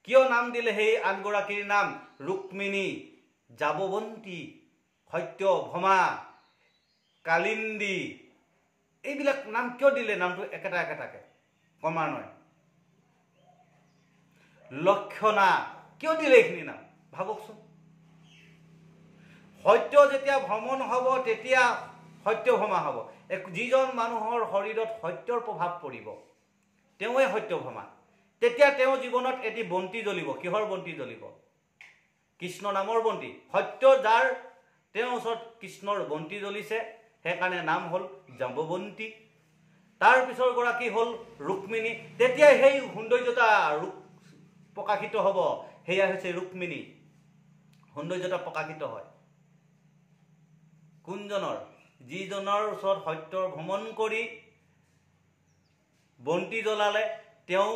কিয় নাম দিলে সেই 8 গৰাকীৰ নাম ৰুক্মিণী, জাবৱন্তী, সত্যভমা, কালিন্দী, এইবিলাক নাম কিয় দিলে? নামটো একেটা একেটাকে ক্ৰমান্বয়ে। লক্ষণা, কিয় দিলে এইখিনি নাম ভাবকচোন। সত্য যেতিয়া ভ্ৰমণ হ'ব, তেতিয়া সত্যভমা হ'ব। যিজন মানুহৰ শৰীৰত সত্যৰ প্ৰভাৱ পৰিব তেওঁৱে সত্যভমা। তেতিয়া তেওঁ জীৱনত এটি বন্তি জ্বলিব। কিহৰ বন্তি জ্বলিব? কৃষ্ণ নামৰ বন্তি। সত্য যাৰ তেওঁৰ ওচৰত কৃষ্ণৰ বন্তি জ্বলিছে, সেইকাৰণে নাম হ'ল জাম্বৱন্তী। তাৰ পিছৰ গৰাকী হ'ল ৰুক্মিণী। তেতিয়া সেই সৌন্দৰ্যতা প্ৰকাশিত হ'ব। সেয়া হৈছে ৰুক্মিণী। সৌন্দৰ্যতা প্ৰকাশিত হয় কোনজনৰ? যিজনৰ ওচৰত সত্যৰ ভ্ৰমণ কৰি বন্তি জ্বলালে তেওঁ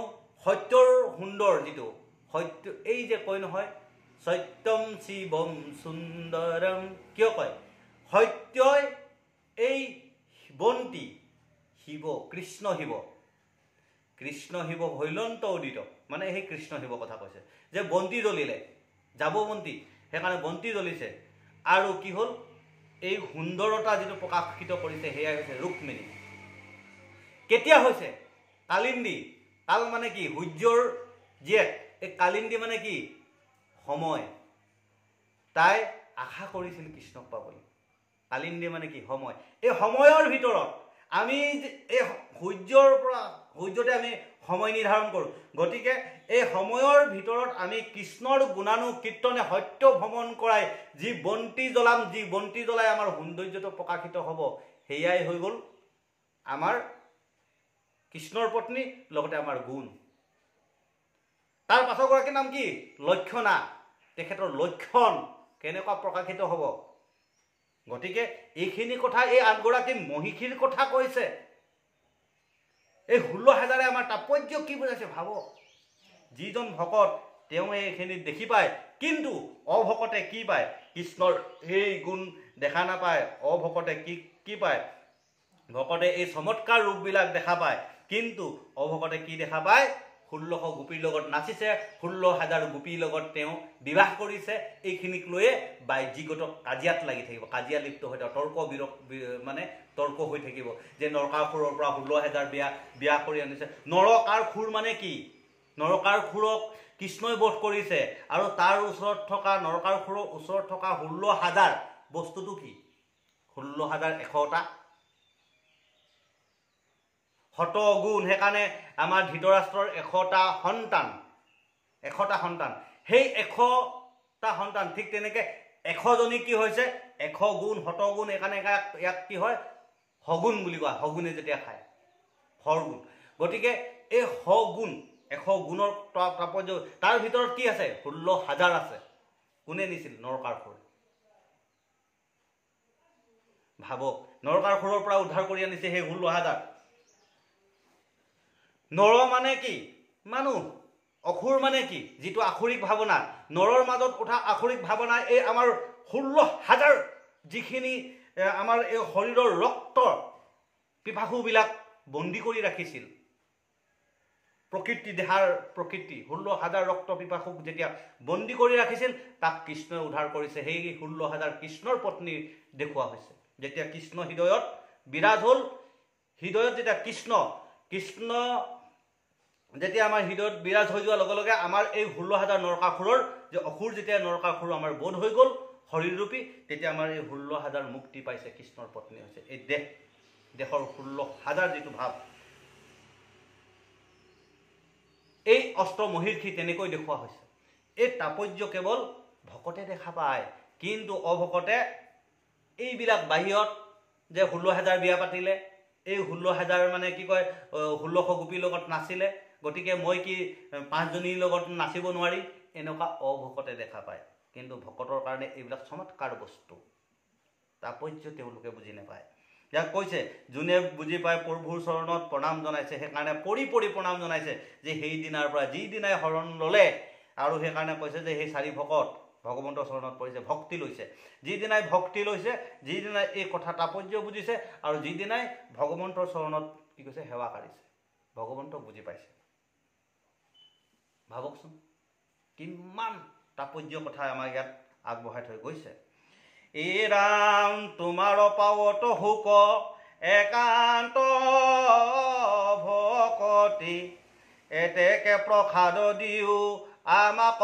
সত্যৰ সুন্দৰ যিটো সত্য, এই যে কয় নহয় সত্যম শিৱম সুন্দৰম, কিয় কয়? সত্যই এই বন্তি শিৱ, কৃষ্ণ শিৱ, কৃষ্ণ শিৱ ভৈলন্ত উদিত, মানে সেই কৃষ্ণ শিৱ কথা কৈছে যে বন্তি জ্বলিলে, যাব বন্তি, সেইকাৰণে বন্তি জ্বলিছে। আৰু কি হ'ল? এই সুন্দৰতা যিটো প্ৰকাশিত কৰিছে সেয়া হৈছে ৰুক্মিণী। কেতিয়া হৈছে? কালিন্দী। কাল মানে কি? সূৰ্যৰ জীয়েক। এই কালিন্দী মানে কি? সময়। তাই আশা কৰিছিল কৃষ্ণক পাবলৈ। কালিন্দী মানে কি? সময়। এই সময়ৰ ভিতৰত আমি এই সূৰ্যতে আমি সময় নিৰ্ধাৰণ কৰোঁ। গতিকে এই সময়ৰ ভিতৰত আমি কৃষ্ণৰ গুণানুকীৰ্তনে সত্য ভ্ৰমণ কৰাই যি বন্তি জ্বলাম, যি বন্তি জ্বলাই আমাৰ সৌন্দৰ্যটো প্ৰকাশিত হ'ব, সেয়াই হৈ গ'ল আমাৰ কৃষ্ণৰ পত্নী, লগতে আমাৰ গুণ। তাৰ পাছৰগৰাকীৰ নাম কি? লক্ষণা। তেখেতৰ লক্ষণ কেনেকুৱা প্ৰকাশিত হ'ব? গতিকে এইখিনি কথা এই 8গৰাকী মহিষীৰ কথা কৈছে। এই 16,000 আমাৰ তাৎপৰ্য কি বুজাইছে ভাবক। যিজন ভকত তেওঁ এইখিনি দেখি পায়, কিন্তু অভকতে কি পায়? কৃষ্ণৰ সেই গুণ দেখা নাপায়। অভকতে কি পায়? ভকতে এই চমৎকাৰ ৰূপবিলাক দেখা পায়, কিন্তু অভকতে কি দেখা পায়? 1600 গোপীৰ লগত নাচিছে, 16,000 গোপীৰ লগত তেওঁ বিবাহ কৰিছে। এইখিনিক লৈয়ে বাহ্যিকত কাজিয়াত লাগি থাকিব, কাজিয়া লিপ্ত হৈ থাকিব, তৰ্ক হৈ থাকিব যে নৰকাসুৰৰ পৰা 16,000 বিয়া কৰি আনিছে। নৰকাসুৰ মানে কি? নৰকাসুৰক কৃষ্ণই বধ কৰিছে, আৰু তাৰ ওচৰত থকা নৰকাসুৰৰ ওচৰত থকা 16,000 বস্তুটো কি? 16,100টা শতগুণ। সেইকাৰণে আমাৰ ধৃতৰাষ্ট্ৰৰ 100টা সন্তান। সেই 100টা সন্তান ঠিক তেনেকে 100জনী কি হৈছে? 100 গুণ, শতগুণ। সেইকাৰণে ইয়াক কি হয়? সগুণ বুলি কোৱা। সগুণে যেতিয়া খায়, সৰগুণ। গতিকে এই সগুণ, 100 গুণৰ তাৎপৰ্য। তাৰ ভিতৰত কি আছে? 16,000 আছে। কোনে নিছিল? নৰকাসুৰ। ভাবক, নৰকাসুৰৰ পৰা উদ্ধাৰ কৰি আনিছে সেই 16,000। নৰ মানে কি? মানুহ। অসুৰ মানে কি? যিটো আসুৰিক ভাৱনা। নৰৰ মাজত উঠা আসুৰিক ভাৱনা এই আমাৰ 16,000 যিখিনি আমাৰ এই শৰীৰৰ ৰক্ত পিপাসুবিলাক বন্দী কৰি ৰাখিছিল। প্ৰকৃতি, দেহাৰ প্ৰকৃতি 16,000 ৰক্ত পিপাসুক যেতিয়া বন্দী কৰি ৰাখিছিল, তাক কৃষ্ণই উদ্ধাৰ কৰিছে। সেই 16,000 কৃষ্ণৰ পত্নী দেখুওৱা হৈছে। যেতিয়া কৃষ্ণ হৃদয়ত বিৰাজ হ'ল, হৃদয়ত যেতিয়া কৃষ্ণ যেতিয়া আমাৰ হৃদয়ত বিৰাজ হৈ যোৱাৰ লগে লগে আমাৰ এই 16,000 নৰকাসুৰৰ যে অসুৰ, যেতিয়া নৰকাসুৰ আমাৰ বধ হৈ গ'ল শৰীৰৰূপী, তেতিয়া আমাৰ এই 16,000 মুক্তি পাইছে, কৃষ্ণৰ পত্নী হৈছে। এই দেহৰ 16,000 যিটো ভাৱ, এই অষ্টমহিষী তেনেকৈ দেখুওৱা হৈছে। এই তাৎপৰ্য কেৱল ভকতে দেখা পায়, কিন্তু অভকতে এইবিলাক বাহিৰত যে 16,000 বিয়া পাতিলে, এই 16,000 মানে কি কয় 1600 গোপীৰ লগত নাচিলে, গতিকে মই কি 5জনীৰ লগত নাচিব নোৱাৰিম, এনেকুৱা অভকতে দেখা পায়। কিন্তু ভকতৰ কাৰণে এইবিলাক চমৎকাৰ বস্তু, তাৎপৰ্য তেওঁলোকে বুজি নাপায়। ইয়াক কৈছে, যোনে বুজি পায় প্ৰভুৰ চৰণত প্ৰণাম জনাইছে, সেইকাৰণে পৰি প্ৰণাম জনাইছে যে সেইদিনাৰ পৰা যিদিনাই শৰণ ল'লে, আৰু সেইকাৰণে কৈছে যে সেই 4 ভকত ভগৱন্তৰ চৰণত পৰিছে, ভক্তি লৈছে। যিদিনাই ভক্তি লৈছে, যিদিনাই এই কথা তাৎপৰ্য বুজিছে, আৰু যিদিনাই ভগৱন্তৰ চৰণত কি কৈছে? সেৱা কাঢ়িছে, ভগৱন্তক বুজি পাইছে। ভাবকচোন কিমান তাৎপৰ্য কথা আমাৰ ইয়াত আগবঢ়াই থৈ গৈছে। এই ৰাম তোমাৰ পাৱত হুক একান্ত ভকতি, এতেকে প্ৰসাদ দিও আমাক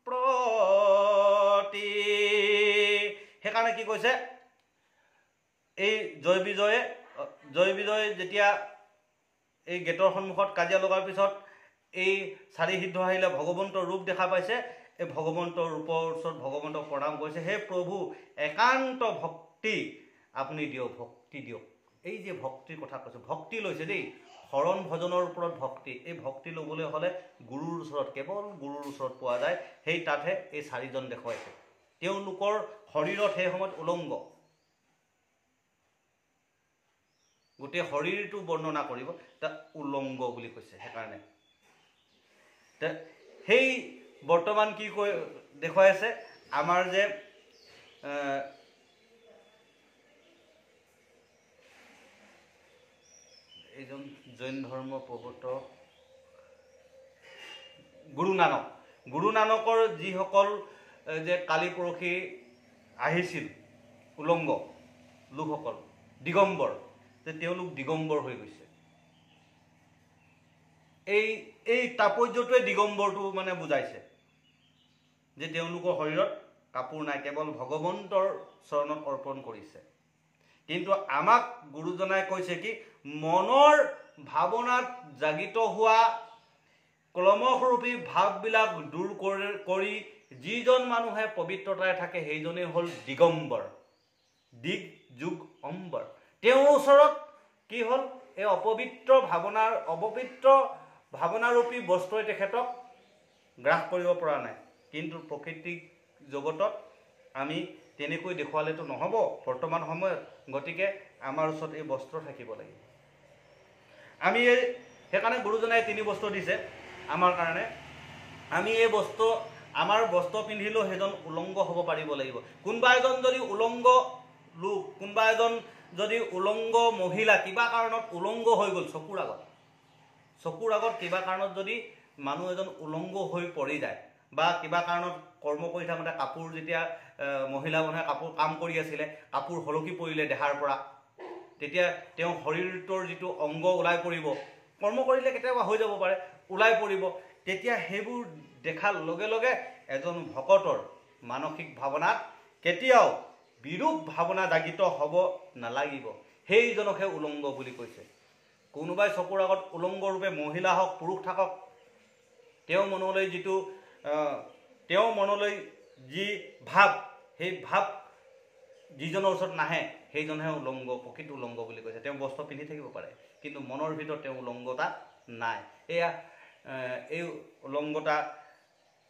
প্ৰতি। সেইকাৰণে কি কৈছে? এই জয় বিজয় যেতিয়া এই গেটৰ সন্মুখত কাজিয়া লগাৰ পিছত এই চাৰি সিদ্ধ আহিলে ভগৱন্তৰ ৰূপ দেখা পাইছে। এই ভগৱন্তৰ ৰূপৰ ওচৰত ভগৱন্তক প্ৰণাম কৰিছে, হে প্ৰভু একান্ত ভক্তি আপুনি দিয়ক, ভক্তি দিয়ক। এই যে ভক্তিৰ কথা কৈছে, ভক্তি লৈছে দেই, শৰণ ভজনৰ ওপৰত ভক্তি। এই ভক্তি ল'বলৈ হ'লে গুৰুৰ ওচৰত, কেৱল গুৰুৰ ওচৰত পোৱা যায়। সেই তাতহে এই চাৰিজন দেখুৱাইছে। তেওঁলোকৰ শৰীৰত সেই সময়ত উলংগ, গোটেই শৰীৰটো বৰ্ণনা কৰিব, তাত উলংগ বুলি কৈছে। সেইকাৰণে সেই বৰ্তমান কি কৈ দেখুৱাই আছে, আমাৰ যে এইজন জৈন ধৰ্ম প্ৰৱৰ্তক গুৰু নানকৰ যিসকল যে কালি পৰহি আহিছিল উলংগ লোকসকল, দিগম্বৰ, যে তেওঁলোক দিগম্বৰ হৈ গৈছে। এই তাৎপৰ্যটোৱে দিগম্বৰটো মানে বুজাইছে, যে তেওঁলোকৰ শৰীৰত কাপোৰ নাই, কেৱল ভগৱন্তৰ চৰণত অৰ্পণ কৰিছে। কিন্তু আমাক গুৰুজনাই কৈছে কি, মনৰ ভাৱনাত জাগিত হোৱা ক্ৰমস্বৰূপী ভাৱবিলাক দূৰ কৰি যিজন মানুহে পবিত্ৰতাৰে থাকে সেইজনেই হ'ল দিগম্বৰ, দিগ যুগ অম্বৰ। তেওঁৰ ওচৰত কি হ'ল, এই অপবিত্ৰ ভাৱনাৰূপী বস্তুৱে তেখেতক গ্ৰাস কৰিব পৰা নাই। কিন্তু প্ৰকৃতিক জগতত আমি তেনেকৈ দেখুৱালেতো নহ'ব বৰ্তমান সময়ত। গতিকে আমাৰ ওচৰত এই বস্ত্ৰ থাকিব লাগিব। আমি সেইকাৰণে গুৰুজনাই 3 বস্ত্ৰ দিছে আমাৰ কাৰণে। আমি এই বস্ত্ৰ, আমাৰ বস্ত্ৰ পিন্ধিলেও সেইজন উলংগ হ'ব পাৰিব লাগিব। কোনোবা এজন যদি উলংগ লোক, কোনোবা এজন যদি উলংগ মহিলা কিবা কাৰণত উলংগ হৈ গ'ল, চকুৰ আগত কিবা কাৰণত যদি মানুহ এজন উলংগ হৈ পৰি যায়, বা কিবা কাৰণত কৰ্ম কৰি থাকোঁতে কাপোৰ, যেতিয়া মহিলা মানুহে কাম কৰি আছিলে, কাপোৰ হলকি পৰিলে দেহাৰ পৰা, তেতিয়া তেওঁ শৰীৰটোৰ যিটো অংগ ওলাই পৰিব, কৰ্ম কৰিলে কেতিয়াবা হৈ যাব পাৰে, ওলাই পৰিব। তেতিয়া সেইবোৰ দেখাৰ লগে লগে এজন ভকতৰ মানসিক ভাৱনাত কেতিয়াও বিৰূপ ভাৱনা জাগিত হ'ব নালাগিব। সেইজনকহে উলংগ বুলি কৈছে। কোনোবাই চকুৰ আগত উলংগ ৰূপে মহিলা হওক পুৰুষ থাকক, তেওঁৰ মনলৈ যি ভাৱ, সেই ভাৱ যিজনৰ ওচৰত নাহে সেইজনহে উলংগ, প্ৰকৃত উলংগ বুলি কৈছে। তেওঁ বস্ত্ৰ পিন্ধি থাকিব পাৰে, কিন্তু মনৰ ভিতৰত তেওঁ উলংগতা নাই। এই উলংগতা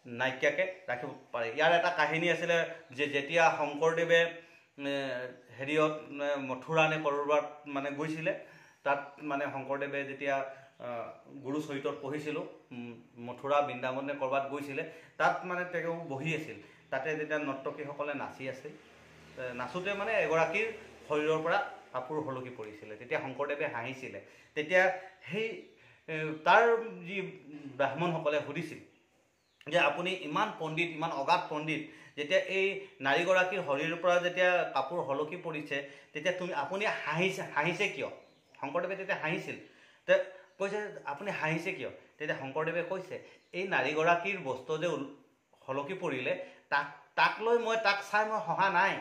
নাইকিয়াকৈ ৰাখিব পাৰে। ইয়াৰ এটা কাহিনী আছিলে, যে যেতিয়া শংকৰদেৱে হেৰিয়ত মথুৰা নে ক'ৰবাত মানে গৈছিলে, তাত মানে শংকৰদেৱে যেতিয়া গুৰু চৰিত্ৰত পঢ়িছিলোঁ, মথুৰা বৃন্দাবন নে ক'ৰবাত গৈছিলে, তাত মানে তেওঁ বহি আছিল। তাতে যেতিয়া নৰ্তকীসকলে নাচি আছিল, নাচোঁতে মানে এগৰাকীৰ শৰীৰৰ পৰা কাপোৰ হলকি পৰিছিলে। তেতিয়া শংকৰদেৱে হাঁহিছিলে। তেতিয়া সেই তাৰ যি ব্ৰাহ্মণসকলে সুধিছিল যে আপুনি ইমান পণ্ডিত, ইমান অগাধ পণ্ডিত, যেতিয়া এই নাৰীগৰাকীৰ শৰীৰৰ পৰা যেতিয়া কাপোৰ হলকি পৰিছে, তেতিয়া আপুনি হাঁহিছে কিয়? শংকৰদেৱে তেতিয়া হাঁহিছিল। কৈছে আপুনি হাঁহিছে কিয়? তেতিয়া শংকৰদেৱে কৈছে, এই নাৰীগৰাকীৰ বস্ত্ৰ যে হলকি পৰিলে, তাক লৈ তাক চাই মই হহা নাই।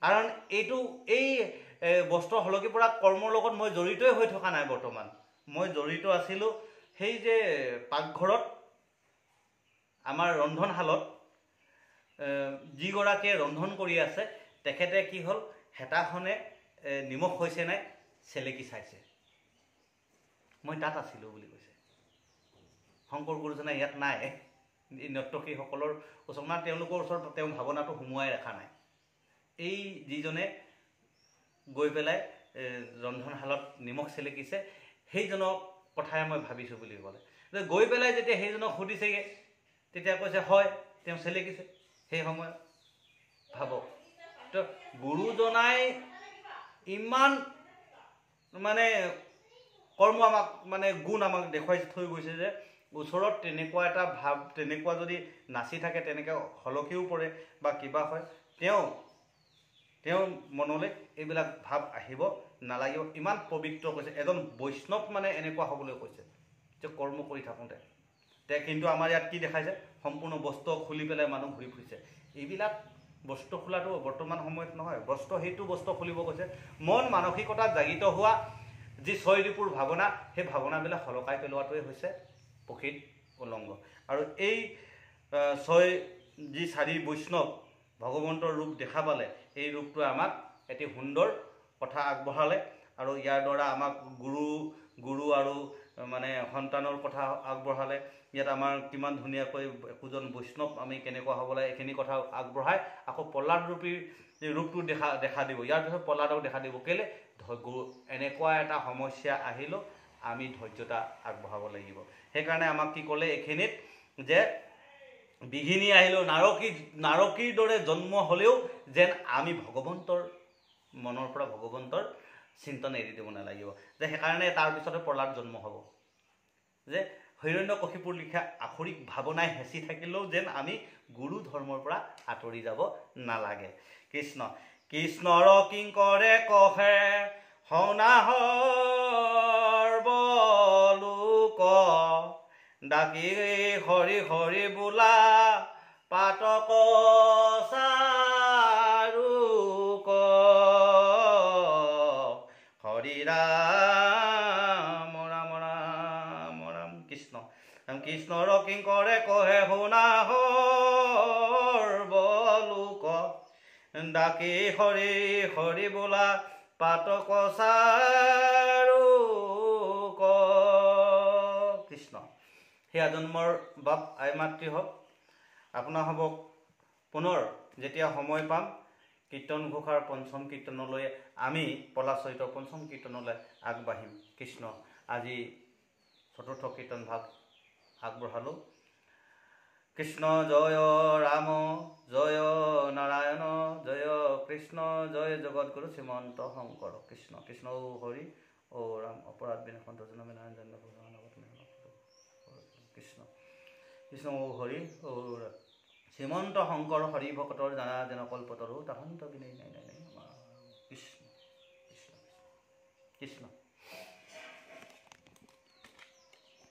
কাৰণ এই বস্ত্ৰ হলকি পৰা কৰ্মৰ লগত মই জড়িতই হৈ থকা নাই। বৰ্তমান মই জড়িত আছিলোঁ সেই যে পাকঘৰত, আমাৰ ৰন্ধনশালত যিগৰাকীয়ে ৰন্ধন কৰি আছে, তেখেতে কি হ'ল, হেতাখনে নিমখ হৈছে নাই চেলেকি চাইছে, মই তাত আছিলোঁ বুলি কৈছে। শংকৰ গুৰুজনাই ইয়াত নাই, এই নৰ্তকীসকলৰ ওচৰত, মানে তেওঁলোকৰ ওচৰত তেওঁ ভাৱনাটো সোমোৱাই ৰখা নাই। এই যিজনে গৈ পেলাই ৰন্ধনশালত নিমখ চেলেকিছে, সেইজনক কথাই মই ভাবিছোঁ বুলি ক'লে। গৈ পেলাই যেতিয়া সেইজনক সুধিছেগৈ, তেতিয়া কৈছে হয় তেওঁ চেলেকিছে। সেই সময়ত ভাবক, তো গুৰুজনাই ইমান মানে কৰ্ম আমাক, মানে গুণ আমাক দেখুৱাই থৈ গৈছে, যে ওচৰত তেনেকুৱা এটা ভাৱ, তেনেকুৱা যদি নাচি থাকে, তেনেকৈ হলকিও পৰে বা কিবা হয়, তেওঁ মনলৈ এইবিলাক ভাৱ আহিব নালাগিব। ইমান পবিত্ৰ কৈছে, এজন বৈষ্ণৱ মানে এনেকুৱা হ'বলৈ কৈছে, যে কৰ্ম কৰি থাকোঁতে। কিন্তু আমাৰ ইয়াত কি দেখাইছে, সম্পূৰ্ণ বস্ত্ৰ খুলি পেলাই মানুহ ঘূৰি ফুৰিছে। এইবিলাক বস্তু খোলাটো বৰ্তমান সময়ত নহয়, সেইটো বস্তু খুলিব কৈছে। মন মানসিকতাত জাগিত হোৱা যি 6 ৰিপুৰ ভাৱনা, সেই ভাৱনাবিলাক সলকাই পেলোৱাটোৱে হৈছে প্ৰকৃত উলংঘ। আৰু এই 4 বৈষ্ণৱ ভগৱন্তৰ ৰূপ দেখা পালে, এই ৰূপটোৱে আমাক এটি সুন্দৰ কথা আগবঢ়ালে। আৰু ইয়াৰ দ্বাৰা আমাক গুৰু আৰু মানে সন্তানৰ কথা আগবঢ়ালে। ইয়াত আমাৰ কিমান ধুনীয়াকৈ একোজন বৈষ্ণৱ আমি কেনেকুৱা হ'ব লাগে এইখিনি কথা আগবঢ়াই আকৌ প্ৰহ্লাদ ৰূপটো দেখা দিব। ইয়াৰ পিছত প্ৰহ্লাদক দেখা দিব। কেলে এনেকুৱা এটা সমস্যা আহিলেও আমি ধৈৰ্যতা আগবঢ়াব লাগিব। সেইকাৰণে আমাক কি ক'লে এইখিনিত যে বিঘিনি আহিলেও নাৰকীৰ দৰে জন্ম হ'লেও যেন আমি ভগৱন্তৰ মনৰ পৰা ভগৱন্তৰ চিন্তন এৰি দিব নালাগিব। যে সেইকাৰণে তাৰপিছতে প্ৰহ্লাদ জন্ম হ'ব। যে হিৰণ্যকশিপুৰ লিখা আখৰিক ভাৱনাই হেঁচি থাকিলেও যেন আমি গুৰু ধৰ্মৰ পৰা আঁতৰি যাব নালাগে। কৃষ্ণৰ কিংকৰে কহে সনাহৰ বলোক, ডাকি হৰি হৰি বোলা পাতক চাৰুক, হৰি ৰাম ৰাম ৰাম ৰাম কৃষ্ণ। কৃষ্ণৰ কিংকৰে কহে সনাহৰ বলোক, ডাকি হৰি হৰি বোলা পাতক চাৰুক। কৃষ্ণ। সেই আজন্মৰ বাপ আই মাতৃ হওক। আপোনাসৱক পুনৰ যেতিয়া সময় পাম কীৰ্তন ঘোষাৰ পঞ্চম কীৰ্তনলৈ আমি পলাশ চৰিতৰ পঞ্চম কীৰ্তনলৈ আগবাঢ়িম। কৃষ্ণ। আজি চতুৰ্থ কীৰ্তন ভাগ আগবঢ়ালোঁ। কৃষ্ণ জয় ৰাম জয় নাৰায়ণ জয় কৃষ্ণ জয় জগতগুৰু শ্ৰীমন্ত শংকৰ। কৃষ্ণ কৃষ্ণ ঔ হৰি ঔ ৰাম অপৰাধ বিনাশন তজনা নাৰায়ণ জন্ম কৃষ্ণ কৃষ্ণ ঔ হৰি ঔ শ্ৰীমন্ত শংকৰ হৰি ভকতৰ জানা যেন কল্পতৰু তাহন্ত বিনয় নাই নাই।